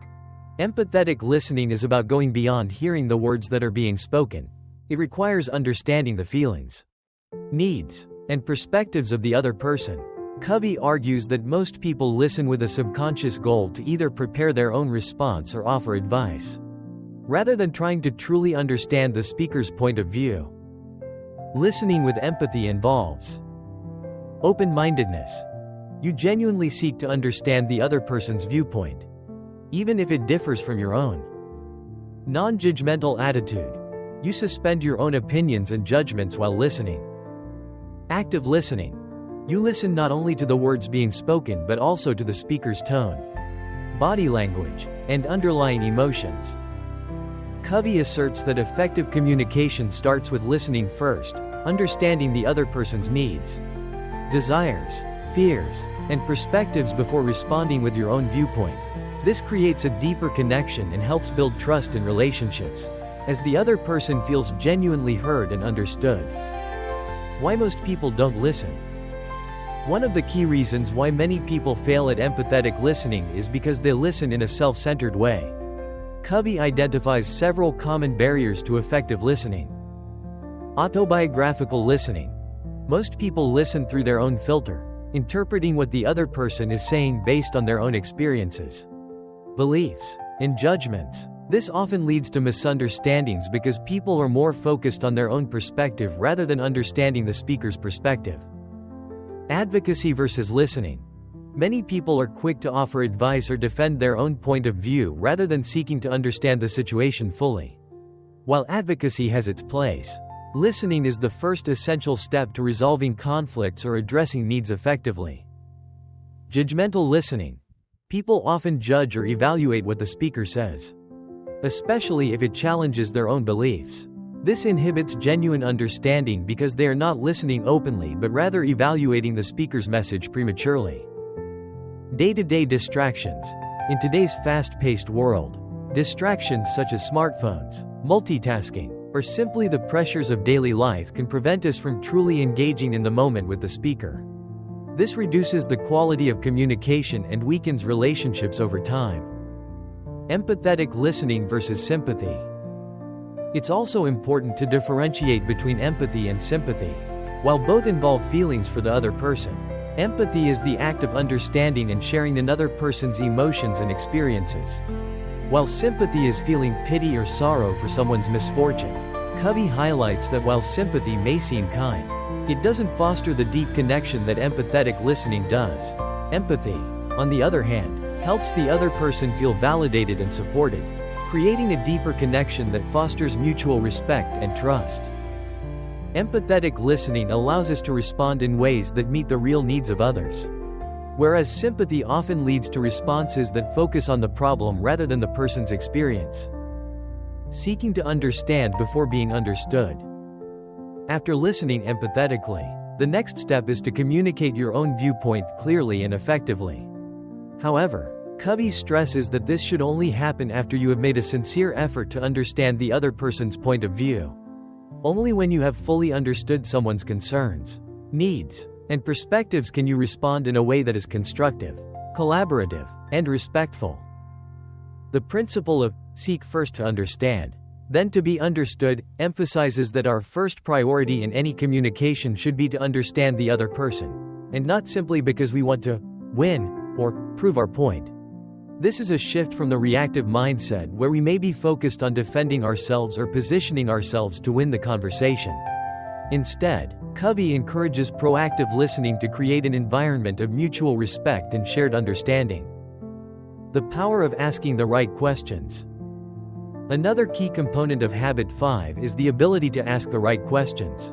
Empathetic listening is about going beyond hearing the words that are being spoken. It requires understanding the feelings, needs, and perspectives of the other person. Covey argues that most people listen with a subconscious goal to either prepare their own response or offer advice, rather than trying to truly understand the speaker's point of view. Listening with empathy involves open-mindedness. You genuinely seek to understand the other person's viewpoint, even if it differs from your own. Non-judgmental attitude. You suspend your own opinions and judgments while listening. Active listening. You listen not only to the words being spoken but also to the speaker's tone, body language, and underlying emotions. Covey asserts that effective communication starts with listening first, understanding the other person's needs, desires, fears, and perspectives before responding with your own viewpoint. This creates a deeper connection and helps build trust in relationships, as the other person feels genuinely heard and understood. Why most people don't listen. One of the key reasons why many people fail at empathetic listening is because they listen in a self-centered way. Covey identifies several common barriers to effective listening. Autobiographical listening. Most people listen through their own filter, interpreting what the other person is saying based on their own experiences, beliefs, and judgments. This often leads to misunderstandings because people are more focused on their own perspective rather than understanding the speaker's perspective. Advocacy versus listening. Many people are quick to offer advice or defend their own point of view rather than seeking to understand the situation fully. While advocacy has its place, listening is the first essential step to resolving conflicts or addressing needs effectively. Judgmental listening. People often judge or evaluate what the speaker says, especially if it challenges their own beliefs. This inhibits genuine understanding because they are not listening openly but rather evaluating the speaker's message prematurely. Day-to-day distractions. In today's fast-paced world, distractions such as smartphones, multitasking, or simply the pressures of daily life can prevent us from truly engaging in the moment with the speaker. This reduces the quality of communication and weakens relationships over time. Empathetic listening versus sympathy. It's also important to differentiate between empathy and sympathy. While both involve feelings for the other person, empathy is the act of understanding and sharing another person's emotions and experiences, while sympathy is feeling pity or sorrow for someone's misfortune. Covey highlights that while sympathy may seem kind, it doesn't foster the deep connection that empathetic listening does. Empathy, on the other hand, helps the other person feel validated and supported, creating a deeper connection that fosters mutual respect and trust. Empathetic listening allows us to respond in ways that meet the real needs of others, whereas sympathy often leads to responses that focus on the problem rather than the person's experience. Seeking to understand before being understood. After listening empathetically, the next step is to communicate your own viewpoint clearly and effectively. However, Covey stresses that this should only happen after you have made a sincere effort to understand the other person's point of view. Only when you have fully understood someone's concerns, needs, and perspectives can you respond in a way that is constructive, collaborative, and respectful. The principle of seek first to understand, then to be understood emphasizes that our first priority in any communication should be to understand the other person, and not simply because we want to win or prove our point. This is a shift from the reactive mindset where we may be focused on defending ourselves or positioning ourselves to win the conversation. Instead, Covey encourages proactive listening to create an environment of mutual respect and shared understanding. The power of asking the right questions. Another key component of Habit 5 is the ability to ask the right questions.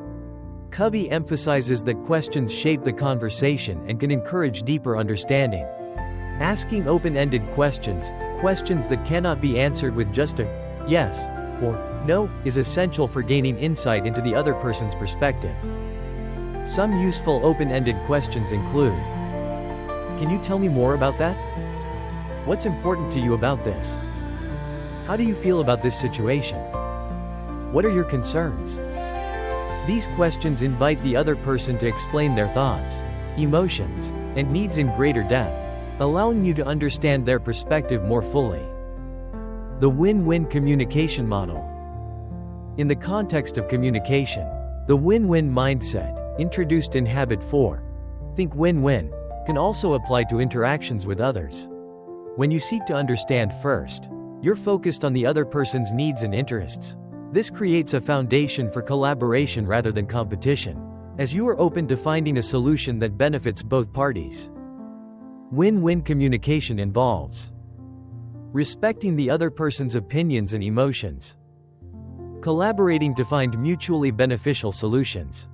Covey emphasizes that questions shape the conversation and can encourage deeper understanding. Asking open-ended questions, questions that cannot be answered with just a yes or no, is essential for gaining insight into the other person's perspective. Some useful open-ended questions include: can you tell me more about that? What's important to you about this? How do you feel about this situation? What are your concerns? These questions invite the other person to explain their thoughts, emotions, and needs in greater depth, allowing you to understand their perspective more fully. The win-win communication model. In the context of communication, the win-win mindset, introduced in Habit 4, think win-win, can also apply to interactions with others. When you seek to understand first, you're focused on the other person's needs and interests. This creates a foundation for collaboration rather than competition, as you are open to finding a solution that benefits both parties. Win-win communication involves respecting the other person's opinions and emotions, collaborating to find mutually beneficial solutions,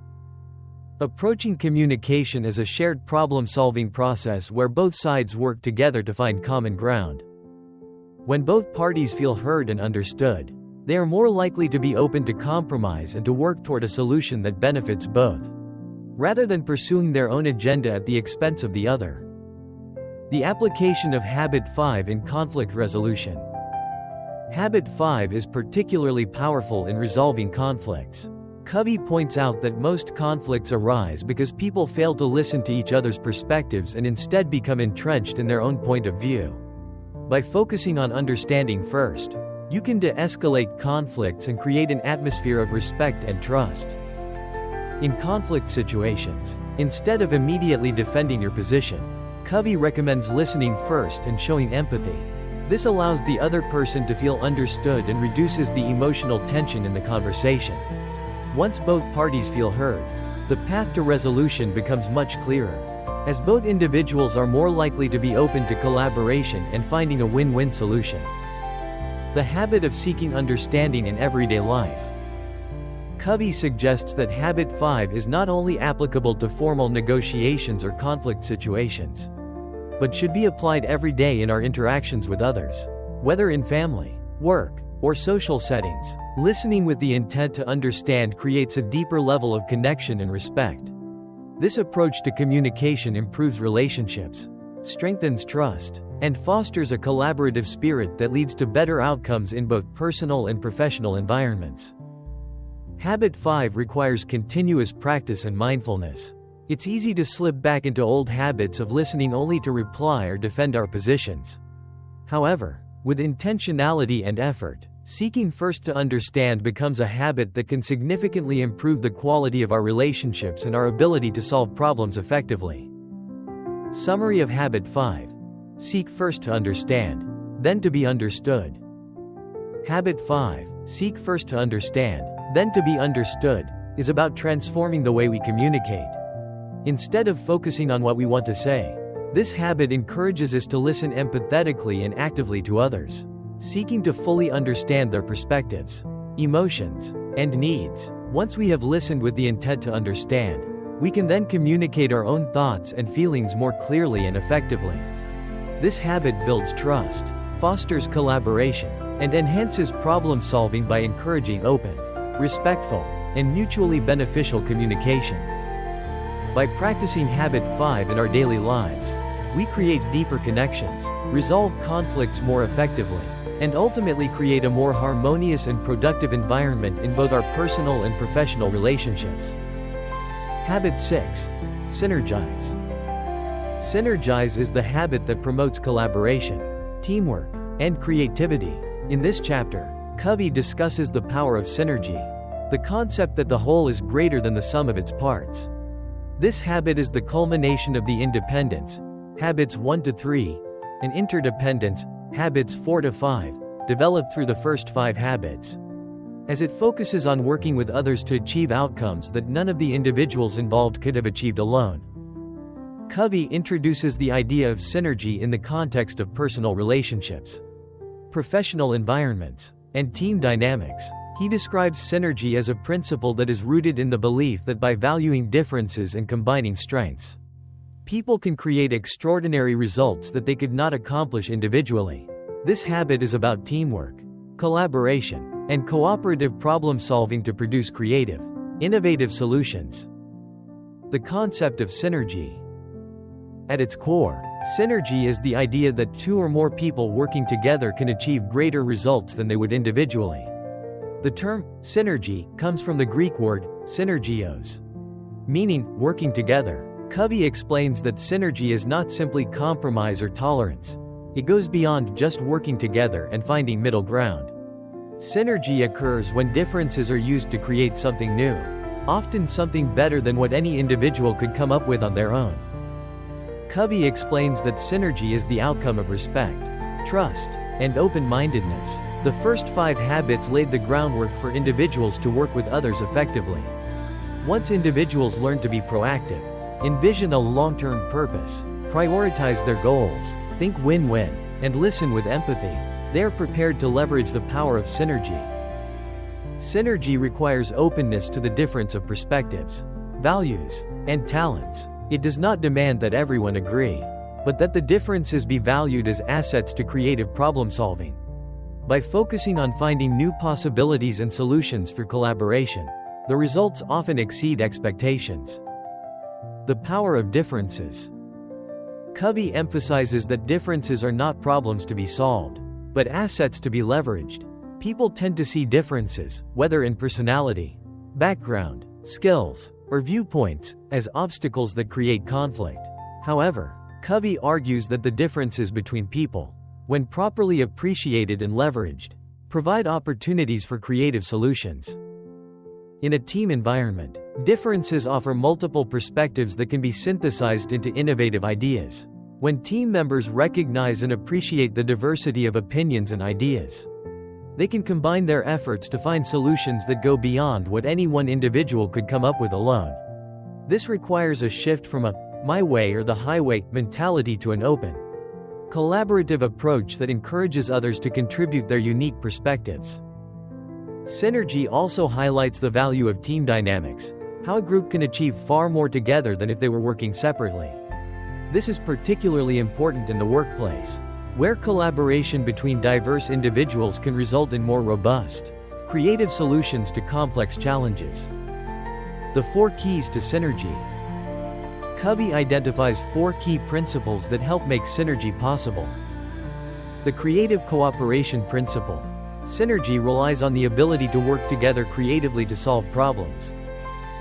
approaching communication as a shared problem-solving process where both sides work together to find common ground. When both parties feel heard and understood, they are more likely to be open to compromise and to work toward a solution that benefits both, rather than pursuing their own agenda at the expense of the other. The application of Habit 5 in conflict resolution. Habit 5 is particularly powerful in resolving conflicts. Covey points out that most conflicts arise because people fail to listen to each other's perspectives and instead become entrenched in their own point of view. By focusing on understanding first, you can de-escalate conflicts and create an atmosphere of respect and trust. In conflict situations, instead of immediately defending your position, Covey recommends listening first and showing empathy. This allows the other person to feel understood and reduces the emotional tension in the conversation. Once both parties feel heard, the path to resolution becomes much clearer, as both individuals are more likely to be open to collaboration and finding a win-win solution. The habit of seeking understanding in everyday life. Covey suggests that Habit 5 is not only applicable to formal negotiations or conflict situations, but should be applied every day in our interactions with others. Whether in family, work, or social settings, listening with the intent to understand creates a deeper level of connection and respect. This approach to communication improves relationships, strengthens trust, and fosters a collaborative spirit that leads to better outcomes in both personal and professional environments. Habit 5 requires continuous practice and mindfulness. It's easy to slip back into old habits of listening only to reply or defend our positions. However, with intentionality and effort, seeking first to understand becomes a habit that can significantly improve the quality of our relationships and our ability to solve problems effectively. Summary of Habit 5. Seek first to understand, then to be understood. Habit 5. Seek first to understand, then to be understood, is about transforming the way we communicate. Instead of focusing on what we want to say, this habit encourages us to listen empathetically and actively to others, seeking to fully understand their perspectives, emotions, and needs. Once we have listened with the intent to understand, we can then communicate our own thoughts and feelings more clearly and effectively. This habit builds trust, fosters collaboration, and enhances problem-solving by encouraging open, respectful, and mutually beneficial communication. By practicing Habit 5 in our daily lives, we create deeper connections, resolve conflicts more effectively, and ultimately create a more harmonious and productive environment in both our personal and professional relationships. Habit 6. Synergize. Synergize is the habit that promotes collaboration, teamwork, and creativity. In this chapter, Covey discusses the power of synergy, the concept that the whole is greater than the sum of its parts. This habit is the culmination of the independence, habits 1 to 3, and interdependence, habits 4 to 5, developed through the first 5 habits. As it focuses on working with others to achieve outcomes that none of the individuals involved could have achieved alone. Covey introduces the idea of synergy in the context of personal relationships, professional environments, and team dynamics. He describes synergy as a principle that is rooted in the belief that by valuing differences and combining strengths, people can create extraordinary results that they could not accomplish individually. This habit is about teamwork, collaboration, and cooperative problem-solving to produce creative, innovative solutions. The concept of synergy. At its core, synergy is the idea that 2 or more people working together can achieve greater results than they would individually. The term synergy comes from the Greek word synergios, meaning working together. Covey explains that synergy is not simply compromise or tolerance. It goes beyond just working together and finding middle ground. Synergy occurs when differences are used to create something new, often something better than what any individual could come up with on their own. Covey explains that synergy is the outcome of respect, trust, and open-mindedness. The first 5 habits laid the groundwork for individuals to work with others effectively. Once individuals learn to be proactive, envision a long-term purpose, prioritize their goals, think win-win, and listen with empathy, they are prepared to leverage the power of synergy. Synergy requires openness to the difference of perspectives, values, and talents. It does not demand that everyone agree, but that the differences be valued as assets to creative problem-solving. By focusing on finding new possibilities and solutions through collaboration, the results often exceed expectations. The power of differences. Covey emphasizes that differences are not problems to be solved, but assets to be leveraged. People tend to see differences, whether in personality, background, skills, or viewpoints, as obstacles that create conflict. However, Covey argues that the differences between people, when properly appreciated and leveraged, provide opportunities for creative solutions. In a team environment, differences offer multiple perspectives that can be synthesized into innovative ideas. When team members recognize and appreciate the diversity of opinions and ideas, they can combine their efforts to find solutions that go beyond what any one individual could come up with alone. This requires a shift from a "my way or the highway" mentality to an open, collaborative approach that encourages others to contribute their unique perspectives. Synergy also highlights the value of team dynamics, how a group can achieve far more together than if they were working separately. This is particularly important in the workplace, where collaboration between diverse individuals can result in more robust, creative solutions to complex challenges. The 4 keys to synergy. Covey identifies 4 key principles that help make synergy possible. The creative cooperation principle. Synergy relies on the ability to work together creatively to solve problems.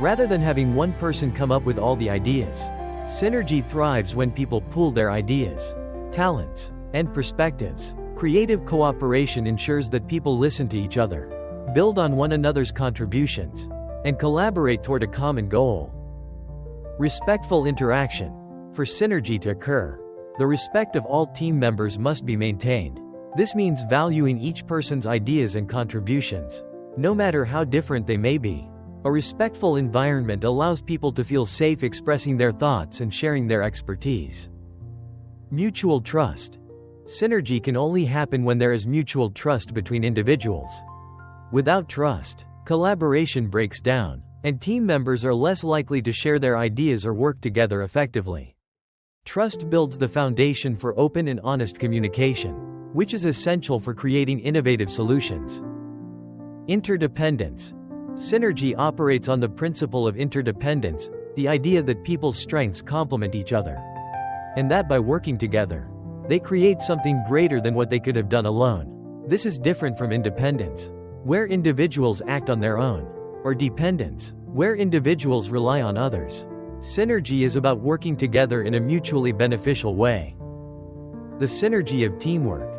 Rather than having one person come up with all the ideas, synergy thrives when people pool their ideas, talents, and perspectives. Creative cooperation ensures that people listen to each other, build on one another's contributions, and collaborate toward a common goal. Respectful interaction. For synergy to occur, the respect of all team members must be maintained. This means valuing each person's ideas and contributions, no matter how different they may be. A respectful environment allows people to feel safe expressing their thoughts and sharing their expertise. Mutual trust. Synergy can only happen when there is mutual trust between individuals. Without trust, collaboration breaks down, and team members are less likely to share their ideas or work together effectively. Trust builds the foundation for open and honest communication, which is essential for creating innovative solutions. Interdependence. Synergy operates on the principle of interdependence, the idea that people's strengths complement each other, and that by working together, they create something greater than what they could have done alone. This is different from independence, where individuals act on their own, or dependence, where individuals rely on others. Synergy is about working together in a mutually beneficial way. The synergy of teamwork.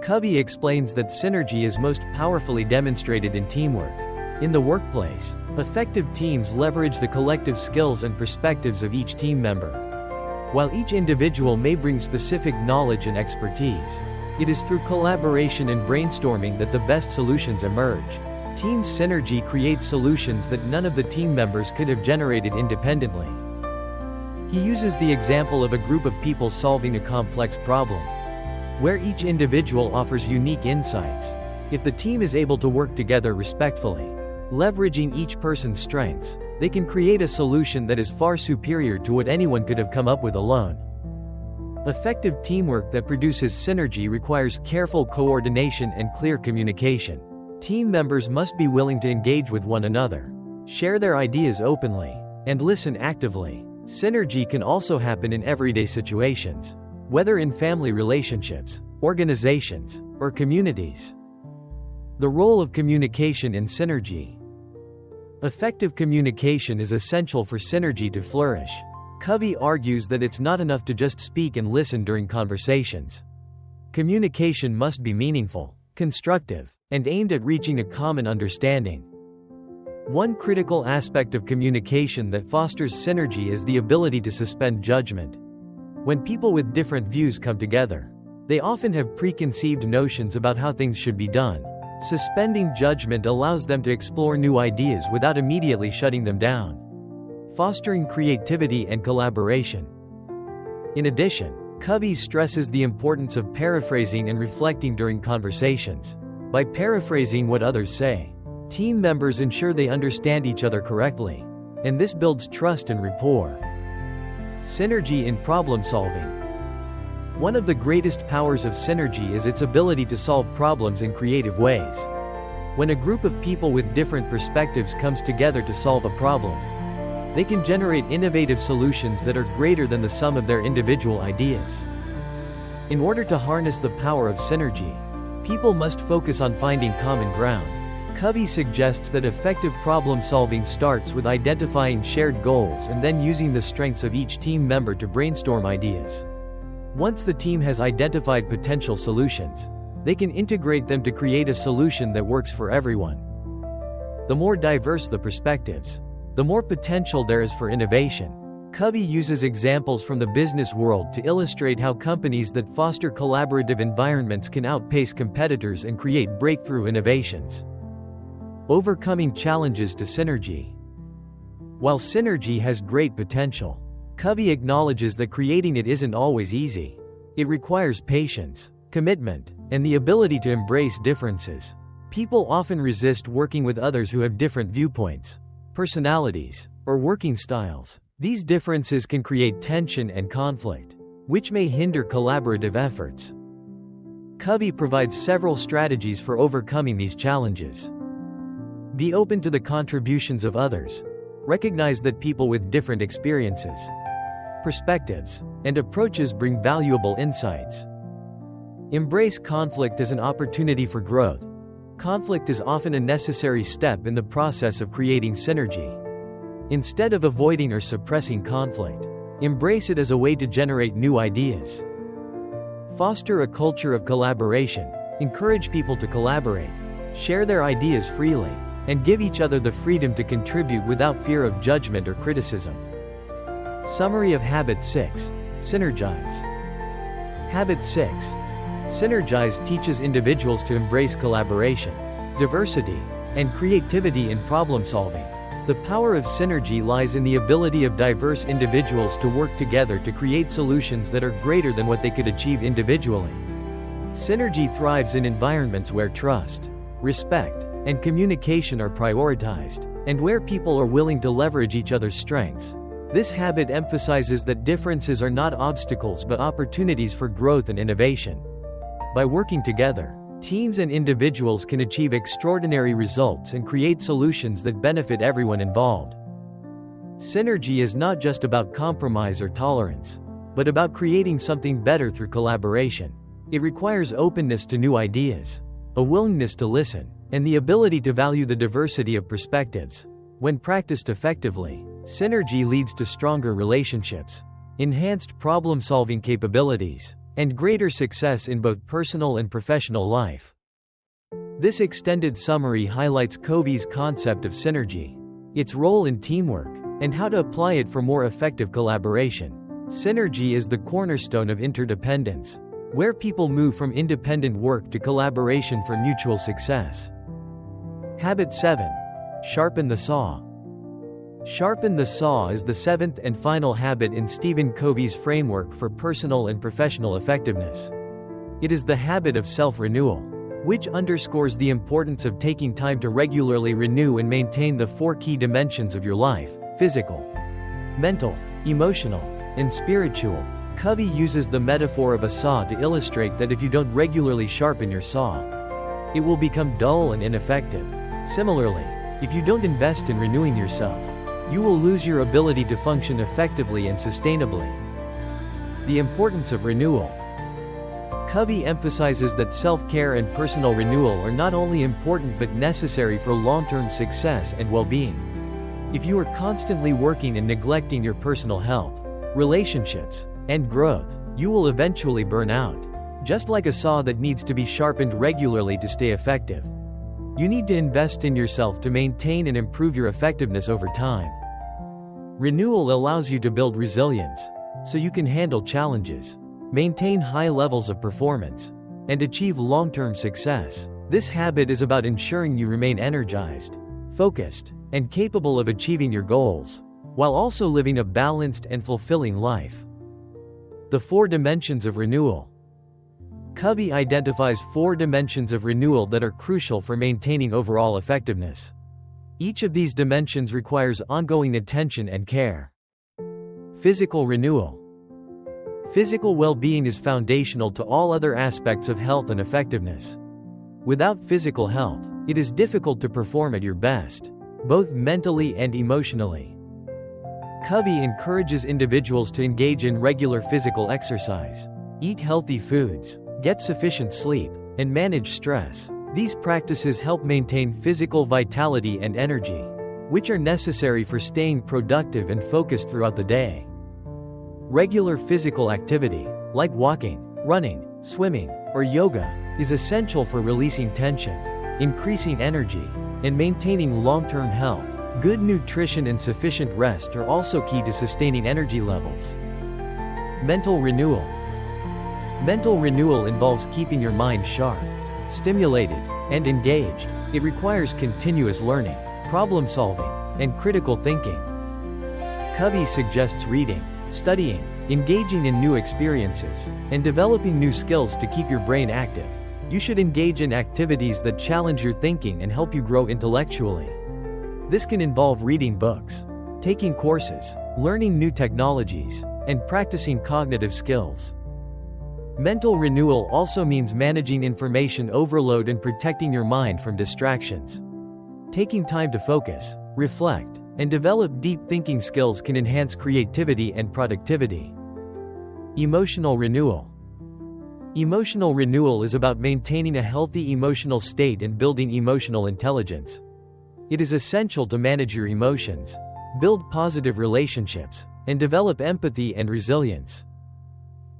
Covey explains that synergy is most powerfully demonstrated in teamwork. In the workplace, effective teams leverage the collective skills and perspectives of each team member. While each individual may bring specific knowledge and expertise, it is through collaboration and brainstorming that the best solutions emerge. Team synergy creates solutions that none of the team members could have generated independently. He uses the example of a group of people solving a complex problem, where each individual offers unique insights. If the team is able to work together respectfully, leveraging each person's strengths, they can create a solution that is far superior to what anyone could have come up with alone. Effective teamwork that produces synergy requires careful coordination and clear communication. Team members must be willing to engage with one another, share their ideas openly, and listen actively. Synergy can also happen in everyday situations, whether in family relationships, organizations, or communities. The role of communication in synergy. Effective communication is essential for synergy to flourish. Covey argues that it's not enough to just speak and listen during conversations. Communication must be meaningful, constructive, and aimed at reaching a common understanding. One critical aspect of communication that fosters synergy is the ability to suspend judgment. When people with different views come together, they often have preconceived notions about how things should be done. Suspending judgment allows them to explore new ideas without immediately shutting them down, fostering creativity and collaboration. In addition, Covey stresses the importance of paraphrasing and reflecting during conversations. By paraphrasing what others say, team members ensure they understand each other correctly, and this builds trust and rapport. Synergy in problem solving. One of the greatest powers of synergy is its ability to solve problems in creative ways. When a group of people with different perspectives comes together to solve a problem, they can generate innovative solutions that are greater than the sum of their individual ideas. In order to harness the power of synergy, people must focus on finding common ground. Covey suggests that effective problem solving starts with identifying shared goals and then using the strengths of each team member to brainstorm ideas. Once the team has identified potential solutions, they can integrate them to create a solution that works for everyone. The more diverse the perspectives, the more potential there is for innovation. Covey uses examples from the business world to illustrate how companies that foster collaborative environments can outpace competitors and create breakthrough innovations. Overcoming challenges to synergy. While synergy has great potential, Covey acknowledges that creating it isn't always easy. It requires patience, commitment, and the ability to embrace differences. People often resist working with others who have different viewpoints, personalities, or working styles. These differences can create tension and conflict, which may hinder collaborative efforts. Covey provides several strategies for overcoming these challenges. Be open to the contributions of others. Recognize that people with different experiences, perspectives, and approaches bring valuable insights. Embrace conflict as an opportunity for growth. Conflict is often a necessary step in the process of creating synergy. Instead of avoiding or suppressing conflict, embrace it as a way to generate new ideas. Foster a culture of collaboration. Encourage people to collaborate, share their ideas freely, and give each other the freedom to contribute without fear of judgment or criticism. Summary of Habit 6. Synergize. Habit 6. Synergize teaches individuals to embrace collaboration, diversity, and creativity in problem solving. The power of synergy lies in the ability of diverse individuals to work together to create solutions that are greater than what they could achieve individually. Synergy thrives in environments where trust, respect, and communication are prioritized, and where people are willing to leverage each other's strengths. This habit emphasizes that differences are not obstacles but opportunities for growth and innovation. By working together, teams and individuals can achieve extraordinary results and create solutions that benefit everyone involved. Synergy is not just about compromise or tolerance, but about creating something better through collaboration. It requires openness to new ideas, a willingness to listen, and the ability to value the diversity of perspectives. When practiced effectively, synergy leads to stronger relationships, enhanced problem-solving capabilities, and greater success in both personal and professional life. This extended summary highlights Covey's concept of synergy, its role in teamwork, and how to apply it for more effective collaboration. Synergy is the cornerstone of interdependence, where people move from independent work to collaboration for mutual success. Habit 7. Sharpen the saw. Sharpen the saw is the seventh and final habit in Stephen Covey's framework for personal and professional effectiveness. It is the habit of self-renewal, which underscores the importance of taking time to regularly renew and maintain the four key dimensions of your life: physical, mental, emotional, and spiritual. Covey uses the metaphor of a saw to illustrate that if you don't regularly sharpen your saw, it will become dull and ineffective. Similarly, if you don't invest in renewing yourself, you will lose your ability to function effectively and sustainably. The importance of renewal. Covey emphasizes that self-care and personal renewal are not only important but necessary for long-term success and well-being. If you are constantly working and neglecting your personal health, relationships, and growth, you will eventually burn out. Just like a saw that needs to be sharpened regularly to stay effective, you need to invest in yourself to maintain and improve your effectiveness over time. Renewal allows you to build resilience, so you can handle challenges, maintain high levels of performance, and achieve long-term success. This habit is about ensuring you remain energized, focused, and capable of achieving your goals, while also living a balanced and fulfilling life. The four dimensions of renewal. Covey identifies four dimensions of renewal that are crucial for maintaining overall effectiveness. Each of these dimensions requires ongoing attention and care. Physical renewal. Physical well-being is foundational to all other aspects of health and effectiveness. Without physical health, it is difficult to perform at your best, both mentally and emotionally. Covey encourages individuals to engage in regular physical exercise, eat healthy foods, get sufficient sleep, and manage stress. These practices help maintain physical vitality and energy, which are necessary for staying productive and focused throughout the day. Regular physical activity, like walking, running, swimming, or yoga, is essential for releasing tension, increasing energy, and maintaining long-term health. Good nutrition and sufficient rest are also key to sustaining energy levels. Mental renewal. Mental renewal involves keeping your mind sharp, stimulated, and engaged. It requires continuous learning, problem-solving, and critical thinking. Covey suggests reading, studying, engaging in new experiences, and developing new skills to keep your brain active. You should engage in activities that challenge your thinking and help you grow intellectually. This can involve reading books, taking courses, learning new technologies, and practicing cognitive skills. Mental renewal also means managing information overload and protecting your mind from distractions. Taking time to focus, reflect, and develop deep thinking skills can enhance creativity and productivity. Emotional renewal. Emotional renewal is about maintaining a healthy emotional state and building emotional intelligence. It is essential to manage your emotions, build positive relationships, and develop empathy and resilience.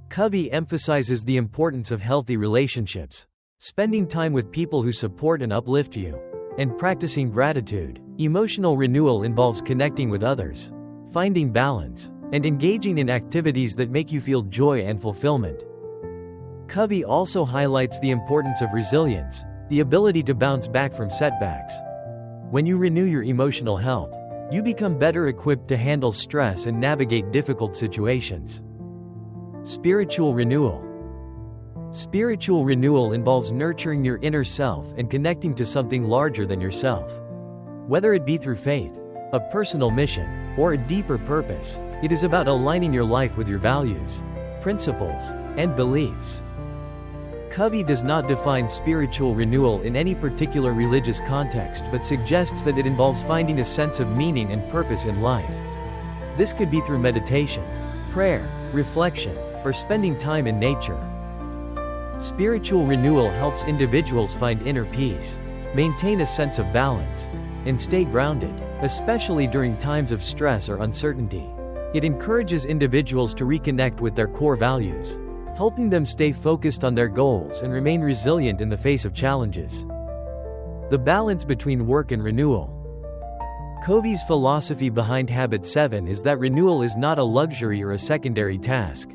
Covey emphasizes the importance of healthy relationships, spending time with people who support and uplift you, and practicing gratitude. Emotional renewal involves connecting with others, finding balance, and engaging in activities that make you feel joy and fulfillment. Covey also highlights the importance of resilience, the ability to bounce back from setbacks. When you renew your emotional health, you become better equipped to handle stress and navigate difficult situations. Spiritual renewal. Spiritual renewal involves nurturing your inner self and connecting to something larger than yourself. Whether it be through faith, a personal mission, or a deeper purpose, it is about aligning your life with your values, principles, and beliefs. Covey does not define spiritual renewal in any particular religious context but suggests that it involves finding a sense of meaning and purpose in life. This could be through meditation, prayer, reflection, or spending time in nature. Spiritual renewal helps individuals find inner peace, maintain a sense of balance, and stay grounded, especially during times of stress or uncertainty. It encourages individuals to reconnect with their core values, helping them stay focused on their goals and remain resilient in the face of challenges. The balance between work and renewal. Covey's philosophy behind Habit 7 is that renewal is not a luxury or a secondary task,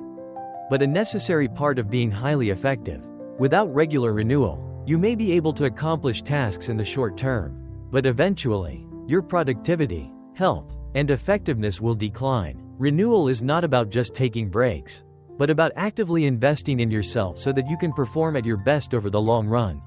but a necessary part of being highly effective. Without regular renewal, you may be able to accomplish tasks in the short term, but eventually, your productivity, health, and effectiveness will decline. Renewal is not about just taking breaks, but about actively investing in yourself so that you can perform at your best over the long run.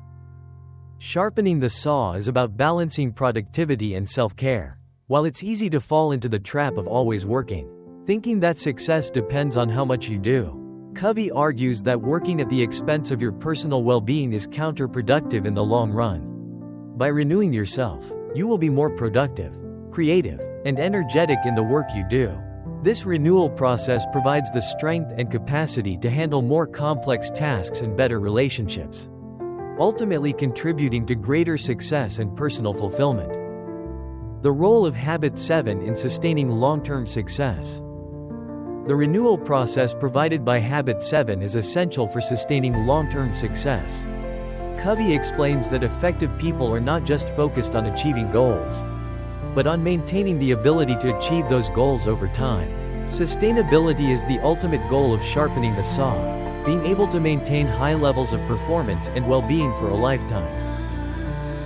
Sharpening the saw is about balancing productivity and self-care. While it's easy to fall into the trap of always working, thinking that success depends on how much you do, Covey argues that working at the expense of your personal well-being is counterproductive in the long run. By renewing yourself, you will be more productive, creative, and energetic in the work you do. This renewal process provides the strength and capacity to handle more complex tasks and better relationships, ultimately contributing to greater success and personal fulfillment. The role of Habit 7 in sustaining long-term success. The renewal process provided by Habit 7 is essential for sustaining long-term success. Covey explains that effective people are not just focused on achieving goals, but on maintaining the ability to achieve those goals over time. Sustainability is the ultimate goal of sharpening the saw, being able to maintain high levels of performance and well-being for a lifetime.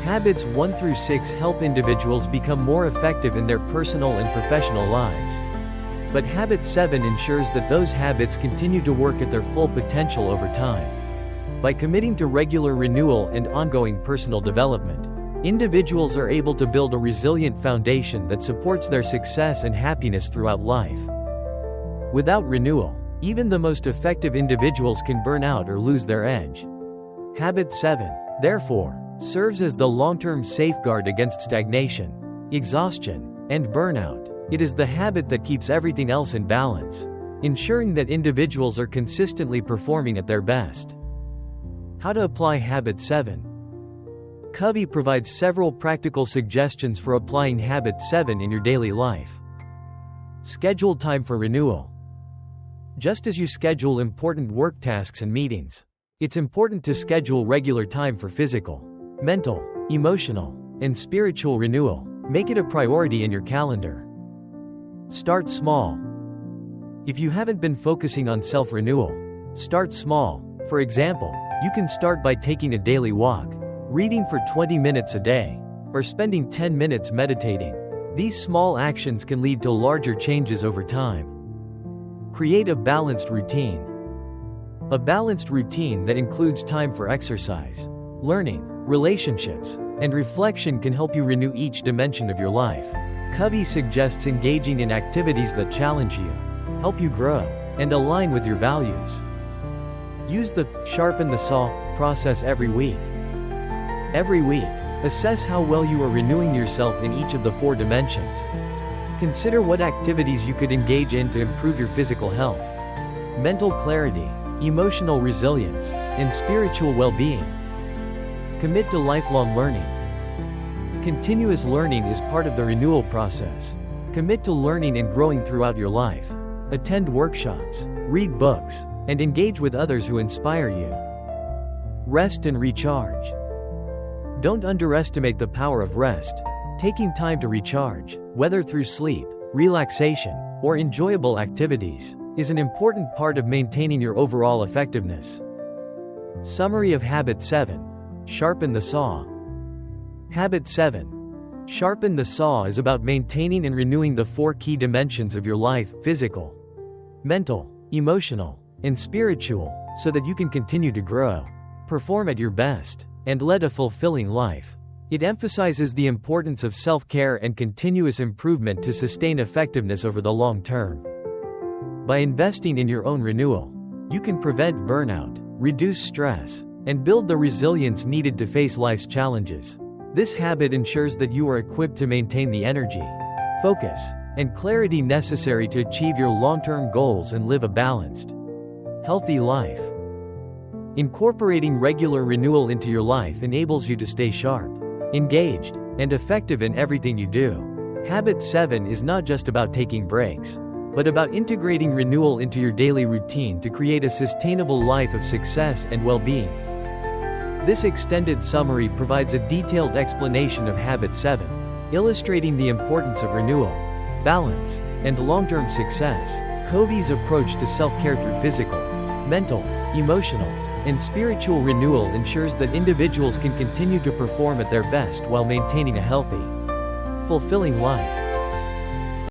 Habits 1 through 6 help individuals become more effective in their personal and professional lives. But Habit 7 ensures that those habits continue to work at their full potential over time. By committing to regular renewal and ongoing personal development, individuals are able to build a resilient foundation that supports their success and happiness throughout life. Without renewal, even the most effective individuals can burn out or lose their edge. Habit 7, therefore, serves as the long-term safeguard against stagnation, exhaustion, and burnout. It is the habit that keeps everything else in balance, ensuring that individuals are consistently performing at their best. How to apply Habit 7. Covey provides several practical suggestions for applying Habit 7 in your daily life. Schedule time for renewal. Just as you schedule important work tasks and meetings, it's important to schedule regular time for physical, mental, emotional, and spiritual renewal. Make it a priority in your calendar. Start small. If you haven't been focusing on self-renewal, start small. For example, you can start by taking a daily walk, reading for 20 minutes a day, or spending 10 minutes meditating. These small actions can lead to larger changes over time. Create a balanced routine. A balanced routine that includes time for exercise, learning, relationships, and reflection can help you renew each dimension of your life. Covey suggests engaging in activities that challenge you, help you grow, and align with your values. Use the sharpen the saw process every week. Every week, assess how well you are renewing yourself in each of the 4 dimensions. Consider what activities you could engage in to improve your physical health, mental clarity, emotional resilience, and spiritual well-being. Commit to lifelong learning. Continuous learning is part of the renewal process. Commit to learning and growing throughout your life. Attend workshops, read books, and engage with others who inspire you. Rest and recharge. Don't underestimate the power of rest. Taking time to recharge, whether through sleep, relaxation, or enjoyable activities, is an important part of maintaining your overall effectiveness. Summary of Habit 7. Sharpen the saw. Habit 7. Sharpen the saw is about maintaining and renewing the 4 key dimensions of your life: physical, mental, emotional, and spiritual, so that you can continue to grow, perform at your best, and lead a fulfilling life. It emphasizes the importance of self-care and continuous improvement to sustain effectiveness over the long term. By investing in your own renewal, you can prevent burnout, reduce stress, and build the resilience needed to face life's challenges. This habit ensures that you are equipped to maintain the energy, focus, and clarity necessary to achieve your long-term goals and live a balanced, healthy life. Incorporating regular renewal into your life enables you to stay sharp, engaged, and effective in everything you do. Habit 7 is not just about taking breaks. but about integrating renewal into your daily routine to create a sustainable life of success and well-being. This extended summary provides a detailed explanation of Habit 7, illustrating the importance of renewal, balance, and long-term success. Covey's approach to self-care through physical, mental, emotional, and spiritual renewal ensures that individuals can continue to perform at their best while maintaining a healthy, fulfilling life.